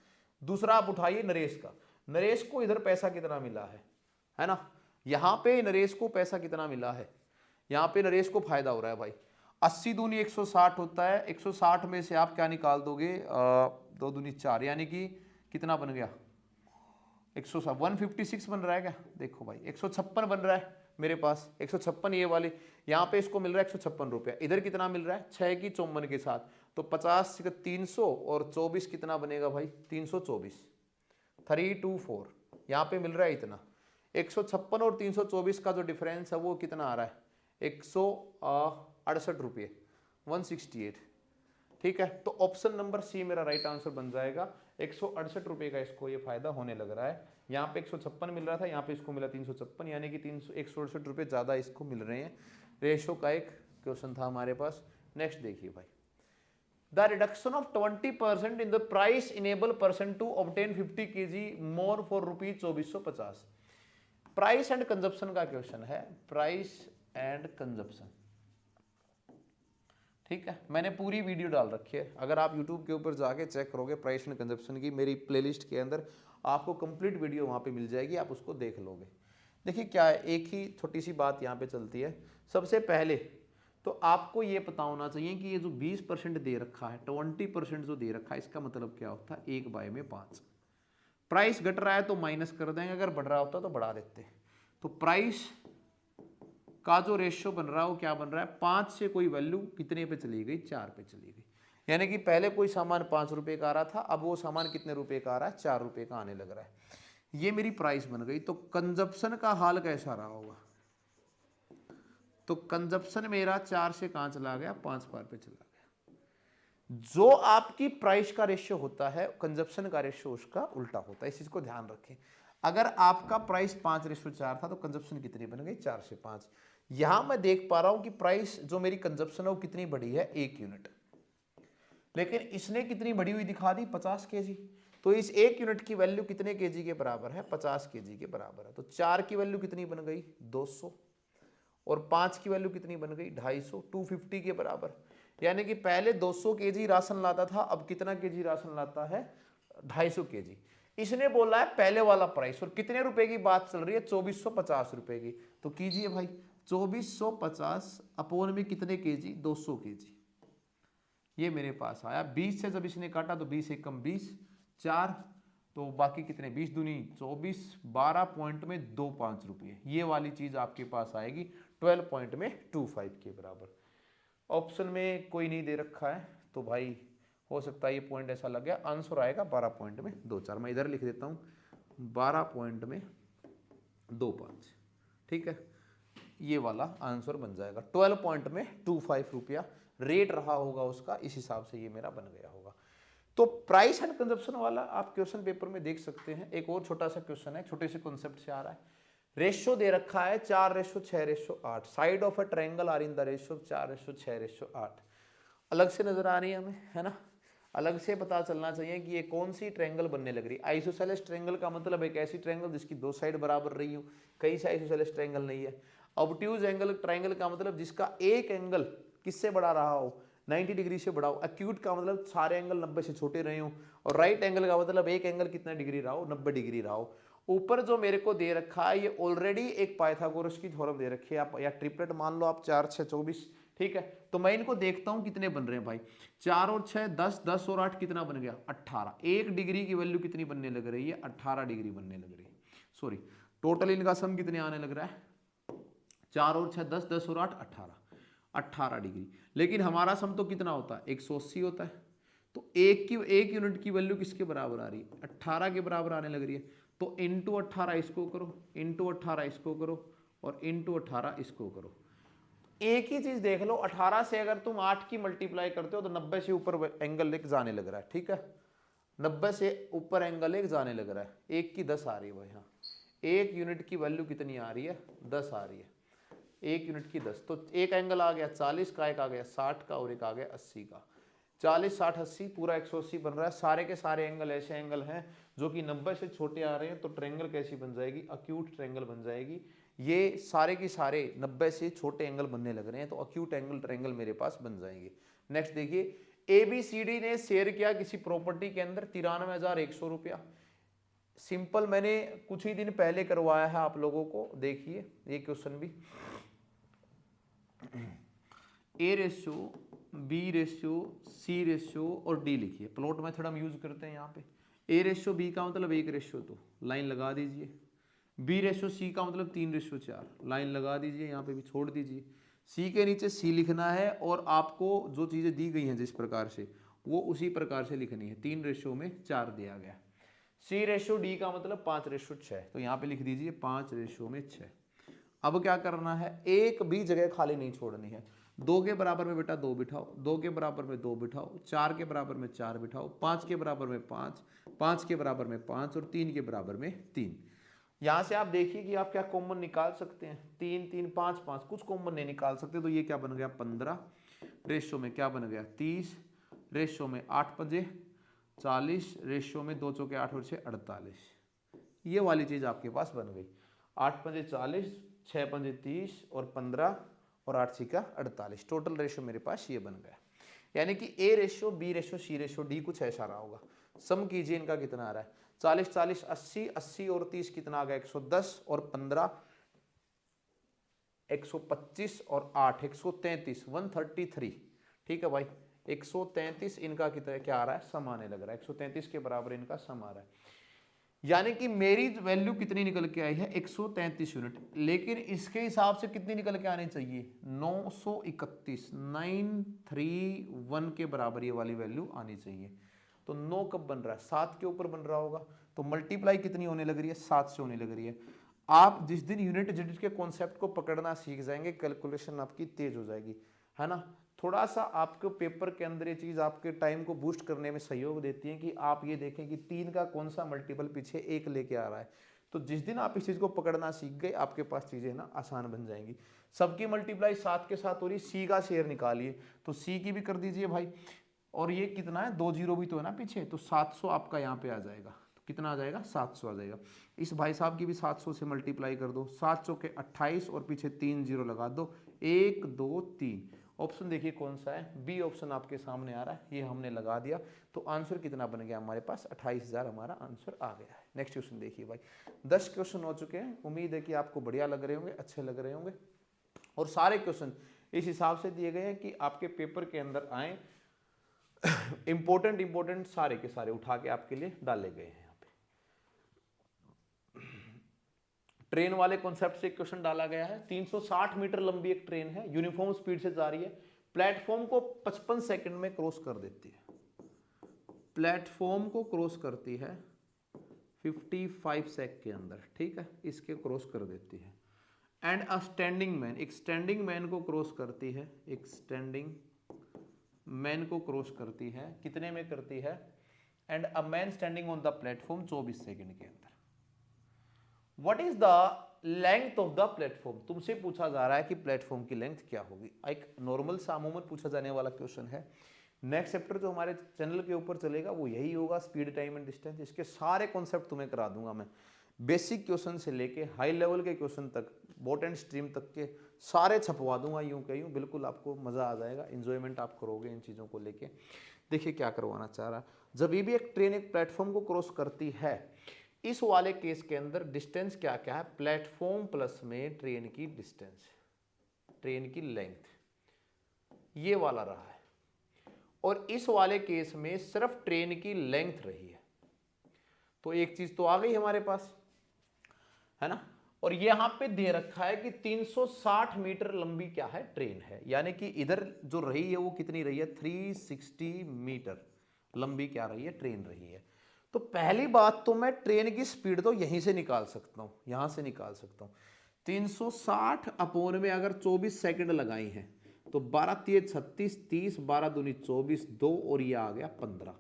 दूसरा आप उठाइए नरेश का, नरेश को इधर पैसा कितना मिला है ना, यहाँ पे नरेश को पैसा कितना मिला है, यहाँ पे नरेश को फायदा हो रहा है भाई। 80 दूनी 160 होता है, 160 में से आप क्या निकाल दोगे, 2 दूनी 4, यानी कि कितना बन गया, 156 बन रहा है क्या, देखो भाई 156 बन रहा है मेरे पास, 156 ये वाली, यहाँ पे इसको मिल रहा है 156 रुपया, इधर कितना मिल रहा है 6 की 54 के साथ, तो 50 का 300 और 24 कितना बनेगा भाई, 324, 324, यहाँ पे मिल रहा है इतना। 156 और 324 का जो डिफरेंस है वो कितना आ रहा है, 168 रुपये, 168, ठीक है। तो ऑप्शन नंबर सी मेरा राइट आंसर बन जाएगा। 168 रुपये का इसको ये फायदा होने लग रहा है, यहाँ पे 156 मिल रहा था, यहाँ पे इसको मिला 356, यानी कि 168 रुपये ज़्यादा इसको मिल रहे हैं। रेशो का एक क्वेश्चन था हमारे पास। नेक्स्ट देखिए भाई, the reduction of 20% in the price enable person to obtain 50 kg more for rupees 2450। Price and consumption का क्वेश्चन है, प्राइस एंड कंजप्शन, ठीक है। मैंने पूरी वीडियो डाल रखी है, अगर आप YouTube के ऊपर जाके चेक करोगे प्राइस एंड कंजप्शन की, मेरी प्लेलिस्ट के अंदर आपको कंप्लीट वीडियो वहाँ पे मिल जाएगी, आप उसको देख लोगे। देखिए क्या है, एक ही छोटी सी बात यहाँ पे चलती है। सबसे पहले तो आपको ये पता होना चाहिए कि ये जो 20% दे रखा है, 20% जो दे रखा है, इसका मतलब क्या होता है, 1/5। प्राइस घट रहा है तो माइनस कर देंगे, अगर बढ़ रहा होता तो बढ़ा देते। तो प्राइस का जो रेशियो बन रहा है वो क्या बन रहा है, 5 से कोई वैल्यू कितने पे चली गई, 4 पे चली गई। यानी कि पहले कोई सामान 5 रुपए का आ रहा था, अब वो सामान कितने रुपए का आ रहा है, 4 रुपए का आने लग रहा है। ये मेरी प्राइस बन गई। तो कंजप्शन का हाल कैसा रहा होगा, तो कंजप्शन मेरा 4 से कहां चला गया, 5 बार पे चला गया। जो आपकी प्राइस का रेशियो होता है, कंजप्शन का रेशियो उसका उल्टा होता है, इस चीज को ध्यान रखें। अगर आपका प्राइस 5:4 था तो कंजप्शन कितनी बन गई, 4 से 5। यहां मैं देख पा रहा हूं कि प्राइस जो मेरी कंजप्शन है वो कितनी बढ़ी है, 1 यूनिट, लेकिन इसने कितनी बढ़ी हुई दिखा दी, 50 kg। तो इस 1 यूनिट की वैल्यू कितने kg के बराबर है, 50 kg के बराबर है। तो 4 की वैल्यू कितनी बन गई, 200, और 5 की वैल्यू कितनी बन गई, 250, 250 के बराबर। यानी कि पहले 200 kg राशन लाता था, अब कितना kg राशन लाता है, 250 kg। इसने बोला है पहले वाला प्राइस, और कितने रुपए की बात चल रही है, 2450 रुपए की। तो कीजिए भाई, 2450 अपोन में कितने kg, 200 kg। ये मेरे पास आया। 20 से जब इसने काटा तो 20 एक कम 20, 4, तो बाकी कितने, 20 दूनी 24, 12 पॉइंट में 25 रुपये। ये वाली चीज आपके पास आएगी 12.25 के बराबर। ऑप्शन में कोई नहीं दे रखा है, तो भाई हो सकता है ये पॉइंट ऐसा लग गया। आंसर आएगा 12.24। मैं इधर लिख देता हूँ 12.25, ठीक है। ये वाला आंसर बन जाएगा। 12.25 रुपया रेट रहा होगा उसका, इस हिसाब से ये मेरा बन गया होगा। तो प्राइस एंड कंजप्शन वाला आप क्वेश्चन पेपर में देख सकते हैं। एक और छोटा सा क्वेश्चन है, छोटे से कॉन्सेप्ट से आ रहा है। रेशियो दे रखा है 4:6:8। Side of a triangle are in the ratio 4:6:8। अलग से नजर आ रही है हमें, है ना, अलग से पता चलना चाहिए कि ये कौन सी ट्रायंगल बनने लग रही है। आइसोसेलेस ट्रायंगल का मतलब एक ऐसी ट्रायंगल जिसकी 2 साइड बराबर रही हो, कई से आइसोसेलेस ट्रायंगल नहीं है। ऑब्ट्यूज एंगल ट्रायंगल का मतलब जिसका एक एंगल किससे बड़ा रहा हो, 90 डिग्री से बड़ा हो। एक्यूट का मतलब सारे एंगल 90 से छोटे रहे हो, और राइट एंगल का मतलब एक एंगल कितना डिग्री रहा हो, 90 डिग्री रहा हो। ऊपर जो मेरे को दे रखा है ये ऑलरेडी एक पाइथागोरस की थ्योरम दे रखी है, आप या ट्रिपलेट मान लो आप, 4 6 24, ठीक है। तो मैं इनको देखता हूं कितने बन रहे हैं भाई, 4 और 6 10, 10 और 8 कितना बन गया 18। 1 डिग्री की वैल्यू कितनी बनने लग रही है, 18 डिग्री बनने लग रही है। सॉरी, टोटल इनका सम कितने आने लग रहा है, 4 और 6 10, 10 और 8 18 डिग्री। लेकिन हमारा सम तो कितना होता है 180 होता है। तो एक यूनिट की वैल्यू किसके बराबर आ रही है, 18 के बराबर आने लग रही है। तो इंटू 18 इसको करो, इंटू 18 इसको करो, और इंटू 18 इसको करो। एक ही चीज देख लो, 18 से अगर तुम 8 की मल्टीप्लाई करते हो तो 90 से ऊपर एंगल एक जाने लग रहा है, ठीक है। 90 से ऊपर एंगल एक जाने लग रहा है। एक की 10 आ रही है भाई, हाँ, एक यूनिट की वैल्यू कितनी आ रही है, 10 आ रही है। एक यूनिट की 10, तो एक एंगल आ गया 40 का, एक आ गया 60 का, और एक आ गया 80 का। 40 60 80 पूरा 180 बन रहा है। सारे के सारे एंगल ऐसे एंगल हैं जो कि 90 से छोटे आ रहे हैं, तो ट्रायंगल कैसी बन जाएगी, अक्यूट ट्रायंगल बन जाएगी। ये सारे के सारे 90 से छोटे एंगल बनने लग रहे हैं, तो अक्यूट एंगल ट्रायंगल मेरे पास बन जाएंगे। नेक्स्ट देखिए, ABCD ने शेयर किया किसी प्रॉपर्टी के अंदर 93,100 रुपया। सिंपल, मैंने कुछ ही दिन पहले करवाया है आप लोगों को, देखिए ये क्वेश्चन भी। A ratio, B ratio, C ratio और D लिखिए। प्लॉट मेथड हम यूज करते हैं यहाँ पे। A रेशियो B का मतलब 1 रेशियो 2, लाइन लगा दीजिए। B रेशियो C का मतलब 3 रेशियो 4, लाइन लगा दीजिए, यहाँ पे भी छोड़ दीजिए। C के नीचे C लिखना है, और आपको जो चीज़ें दी गई हैं जिस प्रकार से, वो उसी प्रकार से लिखनी है। 3 रेशियो में 4 दिया गया। C रेशियो D का मतलब 5 रेशियो 6, तो यहाँ पे लिख दीजिए 5 रेशियो में 6। अब क्या करना है, एक भी जगह खाली नहीं छोड़नी है। 2 के बराबर में बेटा 2 बिठाओ, 2 के बराबर में 2 बिठाओ, 4 के बराबर में 4 बिठाओ, 5 के बराबर में 5, 5 के बराबर में 5, और 3 के बराबर में 3। यहां से आप देखिए कि आप क्या कॉमन निकाल सकते हैं। 3 3 5 5, कुछ कॉमन नहीं निकाल सकते, तो ये क्या बन गया 15 रेशियो में क्या बन गया 30 रेशियो में 8 पंजे 40 रेशियो में 2 चौके 8 और 6 48। ये वाली चीज आपके पास बन गई। 8 पंजे 40, 6 पंजे 30, और 15 और 8 छिका 48। टोटल रेशियो मेरे पास ये बन गया। यानी कि A ratio, B ratio, C ratio, D कुछ ऐसा रहा होगा। सम कीजिए इनका कितना आ रहा है, 40 40 80, 80 और 30 कितना आ गया 110, और 15 125, और 8 133, 133। ठीक है भाई, 133 इनका कितना क्या आ रहा है, सम आने लग रहा है। 133 के बराबर इनका सम आ रहा है। यानी कि मेरी वैल्यू कितनी निकल के आई है 133 यूनिट, लेकिन इसके हिसाब से कितनी निकल के आनी चाहिए 931, 931 के बराबर ये वाली वैल्यू आनी चाहिए। तो 9 कब बन रहा है, 7 के ऊपर बन रहा होगा। तो मल्टीप्लाई कितनी होने लग रही है, 7 से होने लग रही है। आप जिस दिन यूनिट डिजिट के कॉन्सेप्ट को पकड़ना सीख जाएंगे, कैलकुलेशन आपकी तेज हो जाएगी, है ना। थोड़ा सा आपके पेपर के अंदर ये चीज आपके टाइम को बूस्ट करने में सहयोग देती है कि आप ये देखें कि 3 का कौन सा मल्टीपल पीछे 1 लेके आ रहा है। तो जिस दिन आप इस चीज को पकड़ना सीख गए, आपके पास चीजें ना आसान बन जाएंगी। सबकी मल्टीप्लाई 7 के साथ हो रही, सी का शेयर निकालिए, तो सी की भी कर दीजिए भाई। और ये कितना है, 2 जीरो भी तो है ना पीछे, तो 700 आपका यहाँ पे आ जाएगा। तो कितना आ जाएगा 700 आ जाएगा। इस भाई साहब की भी 700 से मल्टीप्लाई कर दो, 7 चौके 28, और पीछे 3 जीरो लगा दो, 1 2 3। ऑप्शन देखिए कौन सा है, बी ऑप्शन आपके सामने आ रहा है, ये हमने लगा दिया। तो आंसर कितना बन गया हमारे पास, 28,000 हमारा आंसर आ गया है। नेक्स्ट क्वेश्चन देखिए भाई, 10 क्वेश्चन हो चुके हैं। उम्मीद है कि आपको बढ़िया लग रहे होंगे, अच्छे लग रहे होंगे, और सारे क्वेश्चन इस हिसाब से दिए गए हैं कि आपके पेपर के अंदर आए। इंपॉर्टेंट सारे के सारे उठा के आपके लिए डाले गए हैं। यहाँ पे ट्रेन वाले कॉन्सेप्ट से क्वेश्चन डाला गया है। 360 मीटर लंबी एक ट्रेन है, यूनिफॉर्म स्पीड से जा रही है, प्लेटफॉर्म को 55 सेकंड में क्रॉस कर देती है। प्लेटफॉर्म को क्रॉस करती है 55 सेकंड के अंदर, ठीक है, इसके क्रॉस कर देती है। एंड अ स्टैंडिंग मैन, एक स्टैंडिंग मैन को क्रॉस करती है, एक स्टैंडिंग मैन को क्रॉस करती है, कितने में करती है, and a man standing on the platform 24 second के अंदर। What is the length of the platform, तुमसे पूछा जा रहा है कि प्लेटफॉर्म की लेंथ क्या होगी। एक नॉर्मल सा अमूमन पूछा जाने वाला क्वेश्चन है। नेक्स्ट चैप्टर जो हमारे चैनल के ऊपर चलेगा वो यही होगा, स्पीड टाइम एंड डिस्टेंस। इसके सारे कॉन्सेप्ट तुम्हें करा दूंगा मैं, बेसिक क्वेश्चन से लेके हाई लेवल के क्वेश्चन तक, बोट एंड स्ट्रीम तक के सारे छपवा दूंगा। यूं कहीं बिल्कुल आपको मजा आ जाएगा, इंजॉयमेंट आप करोगे इन चीज़ों को लेके। देखिए क्या करवाना चाह रहा है, जब भी एक ट्रेन एक प्लेटफॉर्म को क्रॉस करती है, इस वाले केस के अंदर डिस्टेंस क्या क्या है, प्लेटफॉर्म प्लस में ट्रेन की डिस्टेंस, ट्रेन की लेंथ, ये वाला रहा है। और इस वाले केस में सिर्फ ट्रेन की लेंथ रही है। तो एक चीज तो आ गई हमारे पास, है ना। और यहां पे दे रखा है कि 360 मीटर लंबी क्या है, ट्रेन है। यानी कि इधर जो रही है वो कितनी रही है, 360 मीटर लंबी क्या रही है, ट्रेन रही है। तो पहली बात तो मैं ट्रेन की स्पीड तो यहीं से निकाल सकता हूं, यहां से निकाल सकता हूं। 360 अपोन में अगर 24 सेकंड लगाई हैं तो 12 3 36, 30, 12 दूनी 24, 2 और ये आ गया 15,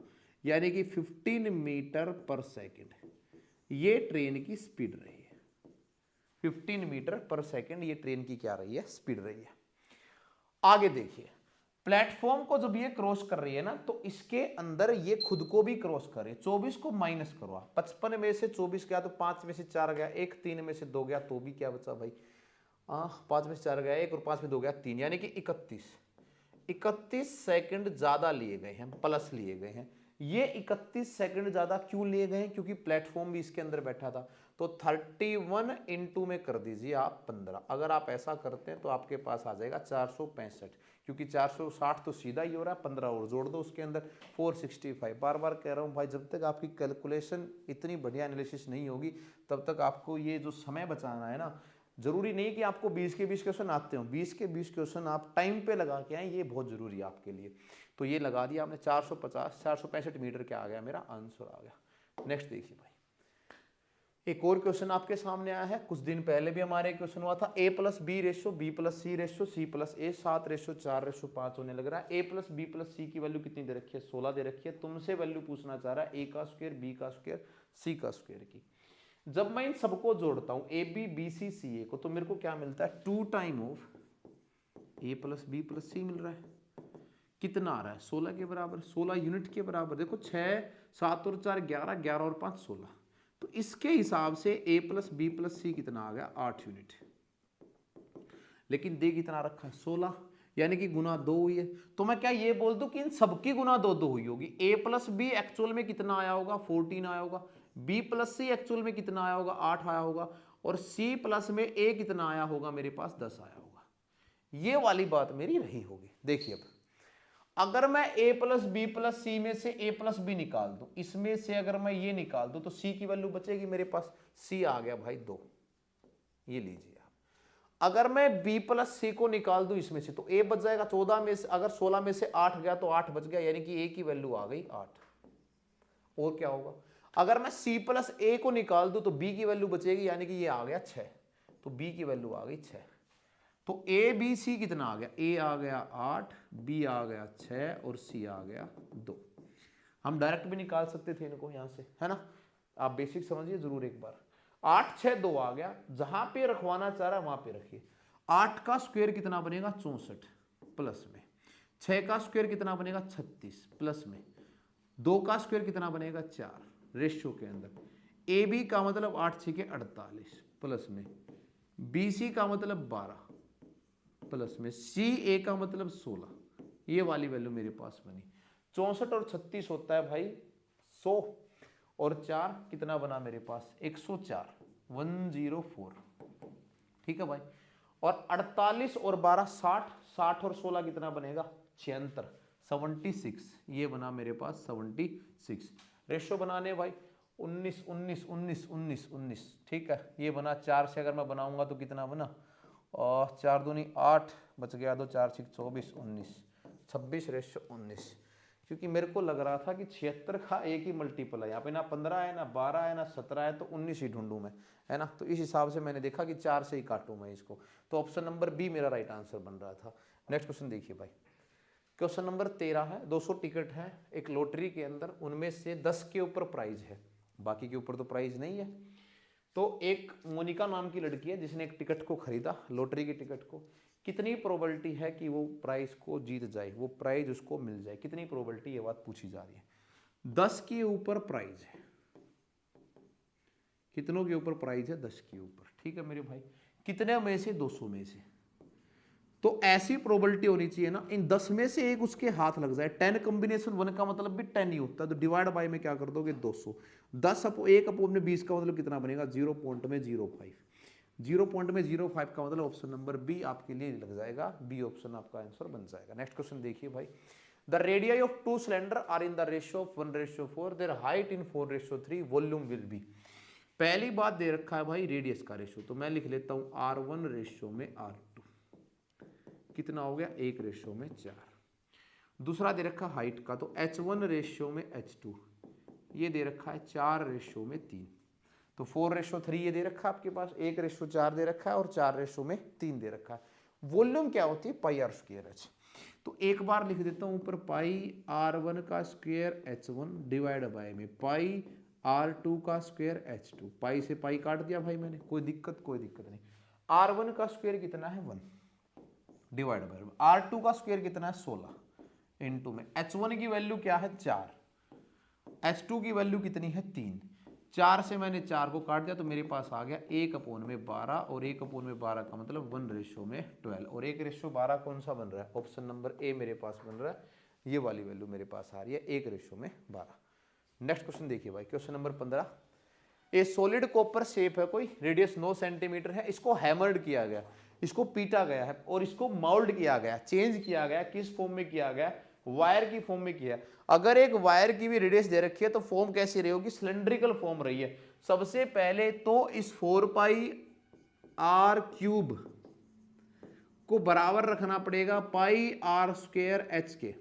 यानी कि 15 मीटर पर सेकंड ये ट्रेन की स्पीड रही है। 15 मीटर पर सेकंड ये ट्रेन की क्या रही है, स्पीड रही है। आगे देखिए, प्लेटफॉर्म को जब ये क्रॉस कर रही है ना, तो इसके अंदर ये खुद को भी क्रॉस करे। 24 को माइनस करो, 55 में से 24 गया तो 5 में से 4 गया, एक 3 में से 2 गया तो भी क्या बचा भाई, 5 में से 4 गया 1 और 5 में 2 गया 3, यानी कि 31 सेकंड ज्यादा लिए गए हैं, प्लस लिए गए हैं। ये 31 सेकंड ज्यादा क्यों लिए गए हैं, क्योंकि प्लेटफॉर्म भी इसके अंदर बैठा था। तो 31 इंटू में कर दीजिए आप 15। अगर आप ऐसा करते हैं तो आपके पास आ जाएगा 465, क्योंकि 460 तो सीधा ही हो रहा है, 15 और जोड़ दो उसके अंदर 465। बार बार कह रहा हूँ भाई, जब तक आपकी कैलकुलेशन इतनी बढ़िया एनालिसिस नहीं होगी तब तक आपको ये जो समय बचाना है ना, जरूरी नहीं कि आपको 20 के 20 क्वेश्चन आते हो, 20 के 20 क्वेश्चन आप टाइम पे लगा के आए, ये बहुत जरूरी है आपके लिए। तो ये लगा दिया आपने 450, 465 मीटर क्या आ गया, मेरा आंसर आ गया। नेक्स्ट देखिए भाई, एक और क्वेश्चन आपके सामने आया है, कुछ दिन पहले भी हमारे क्वेश्चन हुआ था, a plus B ratio B plus C ratio C plus A 7:4:5 होने लग रहा है। a plus B plus C की वैल्यू कितनी दे रखी है, 16 दे रखी है। तुमसे वैल्यू पूछना चाह रहा है a का स्क्वायर बी का स्क्वायर सी का स्क्वायर की। जब मैं इन सबको जोड़ता हूं ए बी बी सी सी ए को, तो मेरे को क्या मिलता है, 2 time of A plus B plus C मिल रहा है। कितना आ रहा है, 16 के बराबर, 16 यूनिट के बराबर। देखो 6 7 और 4 11, 11 और 5 16। तो इसके हिसाब से a प्लस बी प्लस सी कितना आ गया, 8 यूनिट। लेकिन दे कितना रखा है, 16, यानी कि गुना 2 हुई है। तो मैं क्या ये बोल दूं कि इन सबकी गुना 2 हुई होगी। a प्लस बी एक्चुअल में कितना आया होगा, 14 आया होगा। b प्लस सी एक्चुअल में कितना आया होगा, 8 आया होगा। और c प्लस में a कितना आया होगा, मेरे पास 10 आया होगा। ये वाली बात मेरी रही होगी। देखिए अब अगर मैं a प्लस बी प्लस सी में से a प्लस बी निकाल दूं, इसमें से अगर मैं ये निकाल दूं तो c की वैल्यू बचेगी मेरे पास, c आ गया भाई 2। ये लीजिए आप, अगर मैं b प्लस सी को निकाल दूं इसमें से, तो a बच जाएगा 14 में से, अगर 16 में से 8 गया तो 8 बच गया, यानी कि a की वैल्यू आ गई 8। और क्या होगा, अगर मैं c प्लस a को निकाल दूं तो b की वैल्यू बचेगी, यानी कि ये आ गया 6। तो b की वैल्यू आ गई 6। तो ए बी सी कितना आ गया, ए आ गया 8, बी आ गया 6 और सी आ गया 2। हम डायरेक्ट भी निकाल सकते थे इनको यहां से, है ना। आप बेसिक समझिए जरूर एक बार। 8 6 2 आ गया, जहां पे रखवाना चाह रहा है वहां पे रखिए। 8 का स्क्वायर कितना बनेगा, 64 प्लस में। 6 का स्क्वायर कितना बनेगा, 36 प्लस में। 2 का स्क्वायर कितना बनेगा, 4 रेशियो के अंदर। ए बी का मतलब 8 6 के 48 प्लस में। बी सी का मतलब 12 प्लस में। सी ए का मतलब 16। ये वाली वैल्यू मेरे पास बनी। 64 और 36 होता है भाई 100, और 4 कितना बना मेरे पास, 104, 104। ठीक है भाई। और 48 और 12 60, 60 और 16 कितना बनेगा, 76, 76। ये बना मेरे पास 76। रेशो बनाने भाई 19 19 19 19 19। ठीक है, ये बना। 4 से अगर मैं बनाऊंगा तो कितना बना, और 4 दूनी 8 बच गया, 2 4 6 24 19, 26 रेशो 19। क्योंकि मेरे को लग रहा था कि 76 का एक ही मल्टीपल है, यहाँ पे ना 15 है ना 12 है ना 17 है, तो 19 ही ढूंढूं मैं, है ना। तो इस हिसाब से मैंने देखा कि 4 से ही काटूं मैं इसको। तो ऑप्शन नंबर बी मेरा राइट आंसर बन रहा था। नेक्स्ट क्वेश्चन देखिए भाई, क्वेश्चन नंबर 13 है। 200 टिकट है एक लॉटरी के अंदर, उनमें से 10 के ऊपर प्राइज है, बाकी के ऊपर तो प्राइज नहीं है। तो एक मोनिका नाम की लड़की है जिसने एक टिकट को खरीदा, लॉटरी की टिकट को। कितनी प्रोबेबिलिटी है कि वो प्राइज को जीत जाए, वो प्राइज उसको मिल जाए, कितनी प्रोबेबिलिटी, ये बात पूछी जा रही है। 10 के ऊपर प्राइज है, कितनों के ऊपर प्राइज है, 10 के ऊपर। ठीक है मेरे भाई, कितने में से, 200 में से। तो ऐसी प्रोबेबिलिटी होनी चाहिए ना, इन 10 में से एक उसके हाथ लग जाए। 10 कॉम्बिनेशन 1 का मतलब भी 10 ही होता है, तो डिवाइड बाय में क्या कर दोगे 200। 10 एक अपोन में 20 का मतलब कितना बनेगा 0.05। 0.05 का मतलब ऑप्शन नंबर बी आपके लिए लग जाएगा, बी ऑप्शन आपका आंसर बन जाएगा। नेक्स्ट क्वेश्चन देखिए भाई, the radii of two cylinder are in the ratio of 1:4, their height in 4:3, volume will be. पहली बात दे रखा है भाई रेडियस का रेशियो, तो मैं लिख लेता हूं R1 रेशियो में R2 कितना हो गया 1:4। दूसरा दे रखा हाइट का, तो H1 रेशियो में H2 ये दे रखा है 4:3, तो 4:3 ये दे रखा है आपके पास, 1:4 दे रखा है और 4:3 दे रखा है। वॉल्यूम क्या होती है पाई आर स्क्वायर एच। तो एक बार लिख देता हूं ऊपर पाई R1 का स्क्वायर H1 डिवाइड बाय में पाई R2 का स्क्वायर H2। पाई से पाई काट दिया भाई मैंने, कोई दिक्कत नहीं। R1 का स्क्वायर कितना है 1 डिवाइड बाय R2 का स्क्वायर कितना है 16 इनटू में H1 की वैल्यू क्या है 4, H2 की वैल्यू कितनी है 3। 4 से मैंने 4 को काट दिया तो मेरे पास आ गया 1/12, और 1/12 का मतलब 1:12, और 1:12 कौन सा बन रहा है ऑप्शन नंबर ए मेरे पास बन रहा है, ये वाली वैल्यू मेरे पास आ रही है 1:12। नेक्स्ट क्वेश्चन देखिए भाई, क्वेश्चन नंबर 15। ए सॉलिड कॉपर शेप है कोई, रेडियस 9 सेंटीमीटर है, इसको हैमर्ड किया गया, इसको पीटा गया है और इसको माउल्ड किया गया, चेंज किया गया, किस फॉर्म में किया गया, वायर की फॉर्म में किया। अगर एक वायर की भी रेडियस दे रखी है तो फॉर्म कैसी रही होगी, सिलेंड्रिकल फॉर्म रही है। सबसे पहले तो इस 4πr³ को बराबर रखना पड़ेगा πr² के।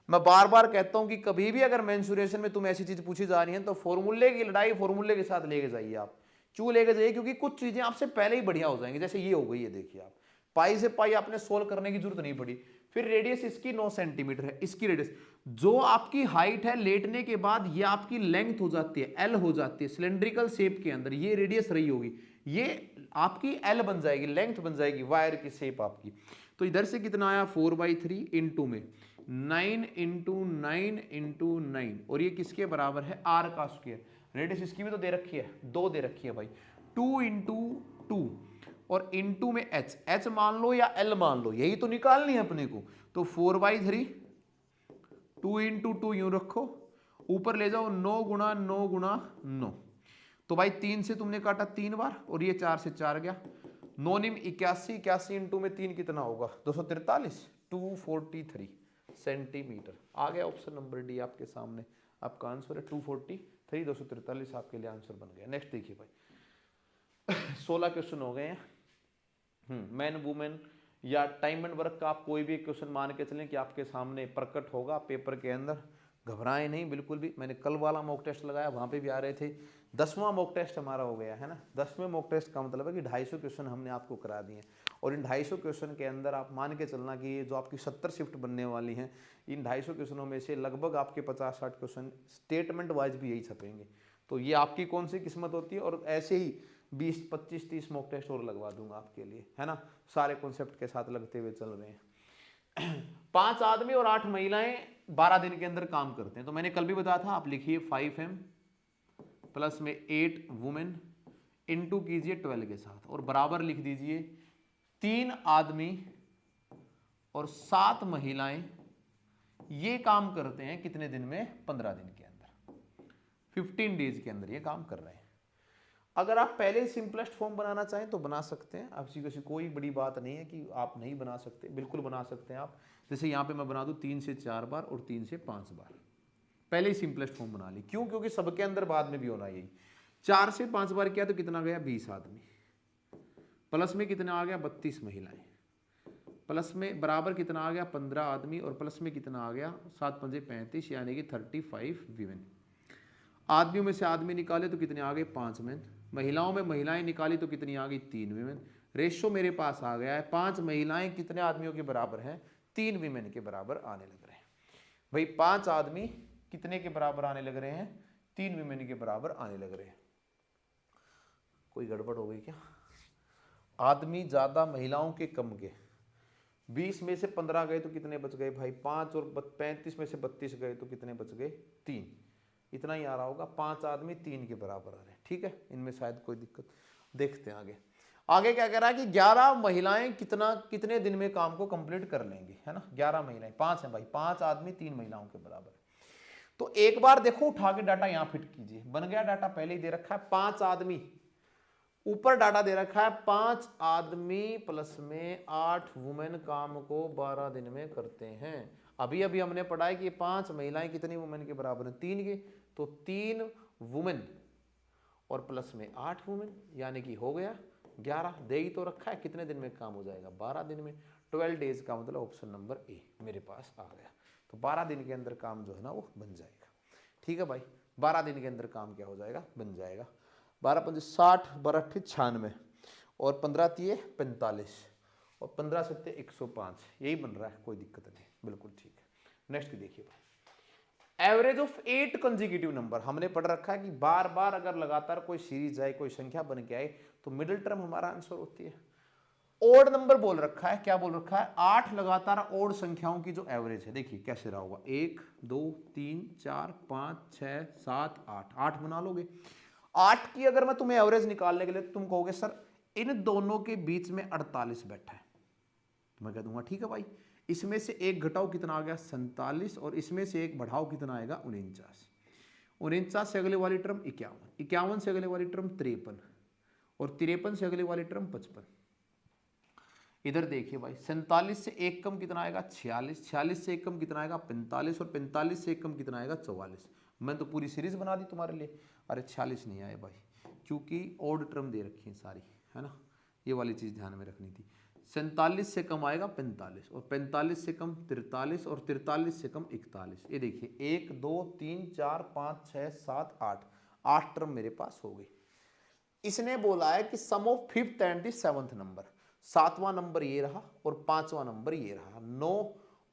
मैं बार बार कहता हूं कि कभी भी अगर मेंसुरेशन में तुम ऐसी चीज पूछी जा रही है तो फॉर्मूले की लड़ाई फॉर्मूले के साथ लेके जाइए आप। क्यों लेके जाइए, क्योंकि कुछ चीजें आपसे पहले ही बढ़िया हो जाएंगी। जैसे ये हो गई है, देखिए आप पाई से पाई आपने सोल्व करने की जरूरत नहीं पड़ी। फिर रेडियस इसकी 9 सेंटीमीटर है, इसकी रेडियस जो आपकी हाइट है लेटने के बाद ये आपकी लेंथ हो जाती है, एल हो जाती है सिलेंड्रिकल शेप के अंदर, ये रेडियस रही होगी, ये आपकी एल बन जाएगी, लेंथ बन जाएगी वायर की शेप आपकी। तो इधर से कितना आया 4/3 इंटू में 9 इंटू 9 इंटू 9, और ये किसके बराबर है आर का स्क्वायर। रेडियस इसकी भी तो दे रखी है, 2 दे रखी है भाई, 2 इंटू 2 और इंटू में एच मान लो या एल मान लो, यही तो निकालनी है अपने को। तो 4/3 2 इंटू 2 यूं रखो, ऊपर ले जाओ 9 गुणा 9 गुणा 9, तो भाई 3 से तुमने काटा 3 बार और ये 4 से 4 गया, 9 निम 81, 81 इंटू में 3 कितना होगा 243, 243 सेंटीमीटर। आ गया ऑप्शन नंबर डी आपके सामने, आपका आंसर है 243, 243 आपके लिए आंसर बन गया। नेक्स्ट देखिए भाई 16 क्वेश्चन हो गए हैं। मैन वुमेन या टाइम एंड वर्क का आप कोई भी क्वेश्चन मान के चलें कि आपके सामने प्रकट होगा पेपर के अंदर, घबराएं नहीं बिल्कुल भी। मैंने कल वाला मॉक टेस्ट लगाया, वहां पे भी आ रहे थे। 10वां मॉक टेस्ट हमारा हो गया है ना। 10वें मॉक टेस्ट का मतलब है कि 250 क्वेश्चन हमने आपको करा दिए, और इन 250 क्वेश्चन के अंदर आप मान के चलना कि ये जो आपकी 70 शिफ्ट बनने वाली हैं, इन 250 क्वेश्चनों में से लगभग आपके 50-60 क्वेश्चन स्टेटमेंट वाइज भी यही छपेंगे। तो ये आपकी कौन सी किस्मत होती है, और ऐसे ही 20, 25, 30 मॉक टेस्ट और लगवा दूंगा आपके लिए, है ना, सारे कॉन्सेप्ट के साथ लगते हुए चल रहे हैं। 5 आदमी और 8 महिलाएं 12 दिन के अंदर काम करते हैं, तो मैंने कल भी बताया था, आप लिखिए 5M प्लस में 8 वुमेन इंटू कीजिए 12 के साथ, और बराबर लिख दीजिए 3 आदमी और 7 महिलाएं ये काम करते हैं कितने दिन में, 15 दिन के अंदर, 15 डेज के अंदर ये काम कर रहे हैं। अगर आप पहले ही सिंपलेस्ट फॉर्म बनाना चाहें तो बना सकते हैं, आपसी किसी कोई बड़ी बात नहीं है कि आप नहीं बना सकते, बिल्कुल बना सकते हैं आप। जैसे यहाँ पे मैं बना दूं 3 से 4 बार और 3 से 5 बार, पहले ही सिंपलेस्ट फॉर्म बना ली। क्यों, क्योंकि सबके अंदर बाद में भी होना यही। 4 से 5 बार किया तो कितना गया 20 आदमी, प्लस में कितना आ गया 32 महिलाएं, प्लस में बराबर कितना आ गया 15 आदमी, और प्लस में कितना आ गया 7 पंजे 35 यानी कि 35 वीमेन। आदमियों में से आदमी निकाले तो कितने आ गए 5 मेन, महिलाओं में महिलाएं निकाली तो कितनी आ गई 3 वीमेन। रेशो मेरे पास आ गया है 5 महिलाएं कितने आदमियों के बराबर हैं, 3 वीमेन के बराबर आने लग रहे हैं। भाई 5 आदमी कितने के बराबर आने लग रहे हैं, 3 वीमेन के बराबर आने लग रहे हैं। कोई गड़बड़ हो गई क्या, आदमी ज्यादा महिलाओं के कम के, 20 में से 15 गए तो कितने बच गए भाई 5, और 35 में से 32 गए तो कितने बच गए 3, इतना ही आ रहा होगा। 5 आदमी 3 के बराबर आ रहे हैं, ठीक है, इनमें शायद कोई दिक्कत, देखते हैं आगे। आगे क्या कह रहा है कि 11 महिलाएं कितने दिन में काम को कंप्लीट कर लेंगी, है ना। 11 महिलाएं, 5 है भाई, 5 आदमी 3 महिलाओं के बराबर। तो एक बार देखो उठा के डाटा यहां फिट कीजिए, बन गया डाटा, पहले ही दे रखा है 5 आदमी, ऊपर डाटा दे रखा है 5 आदमी प्लस में 8 वुमेन काम को 12 दिन में करते हैं। अभी अभी हमने पढ़ा है कि 5 महिलाएं कितनी वुमेन के बराबर है, 3 के, तो 3 वुमेन और प्लस में 8 वुमेन, यानी कि हो गया 11। दे ही तो रखा है, कितने दिन में काम हो जाएगा, 12 दिन में। 12 डेज का मतलब ऑप्शन नंबर ए मेरे पास आ गया। तो 12 दिन के अंदर काम जो है ना वो बन जाएगा। ठीक है भाई, 12 दिन के अंदर काम क्या हो जाएगा, बन जाएगा। 12 पंजे 60, 12 96 और 15 तिये 45 और 15 सत्ते 105, यही बन रहा है, कोई दिक्कत नहीं, बिल्कुल ठीक है। नेक्स्ट देखिए भाई, एवरेज ऑफ 8 कंसेक्यूटिव नंबर। हमने पढ़ रखा है कि बार बार अगर लगातार कोई सीरीज आए, कोई संख्या बन के आए, तो मिडिल टर्म हमारा आंसर होती है। ओड नंबर बोल रखा है, क्या बोल रखा है, 8 लगातार ओड संख्याओं की जो एवरेज है, देखिए कैसे रहा होगा, 1 2 3 4 5 6 7 8, 8 बना लोगे। 8 की अगर मैं तुम्हें एवरेज निकालने के लिए, तुम कहोगे सर इन दोनों के बीच में 48 बैठा है, तो मैं कह दूंगा ठीक है भाई, इसमें से एक घटाओ कितना आ गया 47, और इसमें से एक बढ़ाओ कितना आएगा 49। 49 से अगले वाली टर्म 51, 51 से अगले वाली टर्म 53 और 53 से अगले वाली टर्म 55। इधर देखिए भाई, 47 से एक कम कितना आएगा 46, 46 से एक कम कितना आएगा 45 और 45 से एक कम कितना आएगा 44। मैं तो पूरी सीरीज बना दी तुम्हारे लिए। अरे 46 नहीं आए भाई, क्योंकि ओड टर्म दे रखी है सारी, है ना, ये वाली चीज ध्यान में रखनी थी। 47 से कम आएगा 45 और 45 से कम 43 और 43 से कम 41। ये देखिए 1 2 3 4 5 6 7 8, 8 टर्म मेरे पास हो गई। इसने बोला है कि sum of 5th and the 7th number, 7वां नंबर ये रहा और 5वां नंबर ये रहा, 9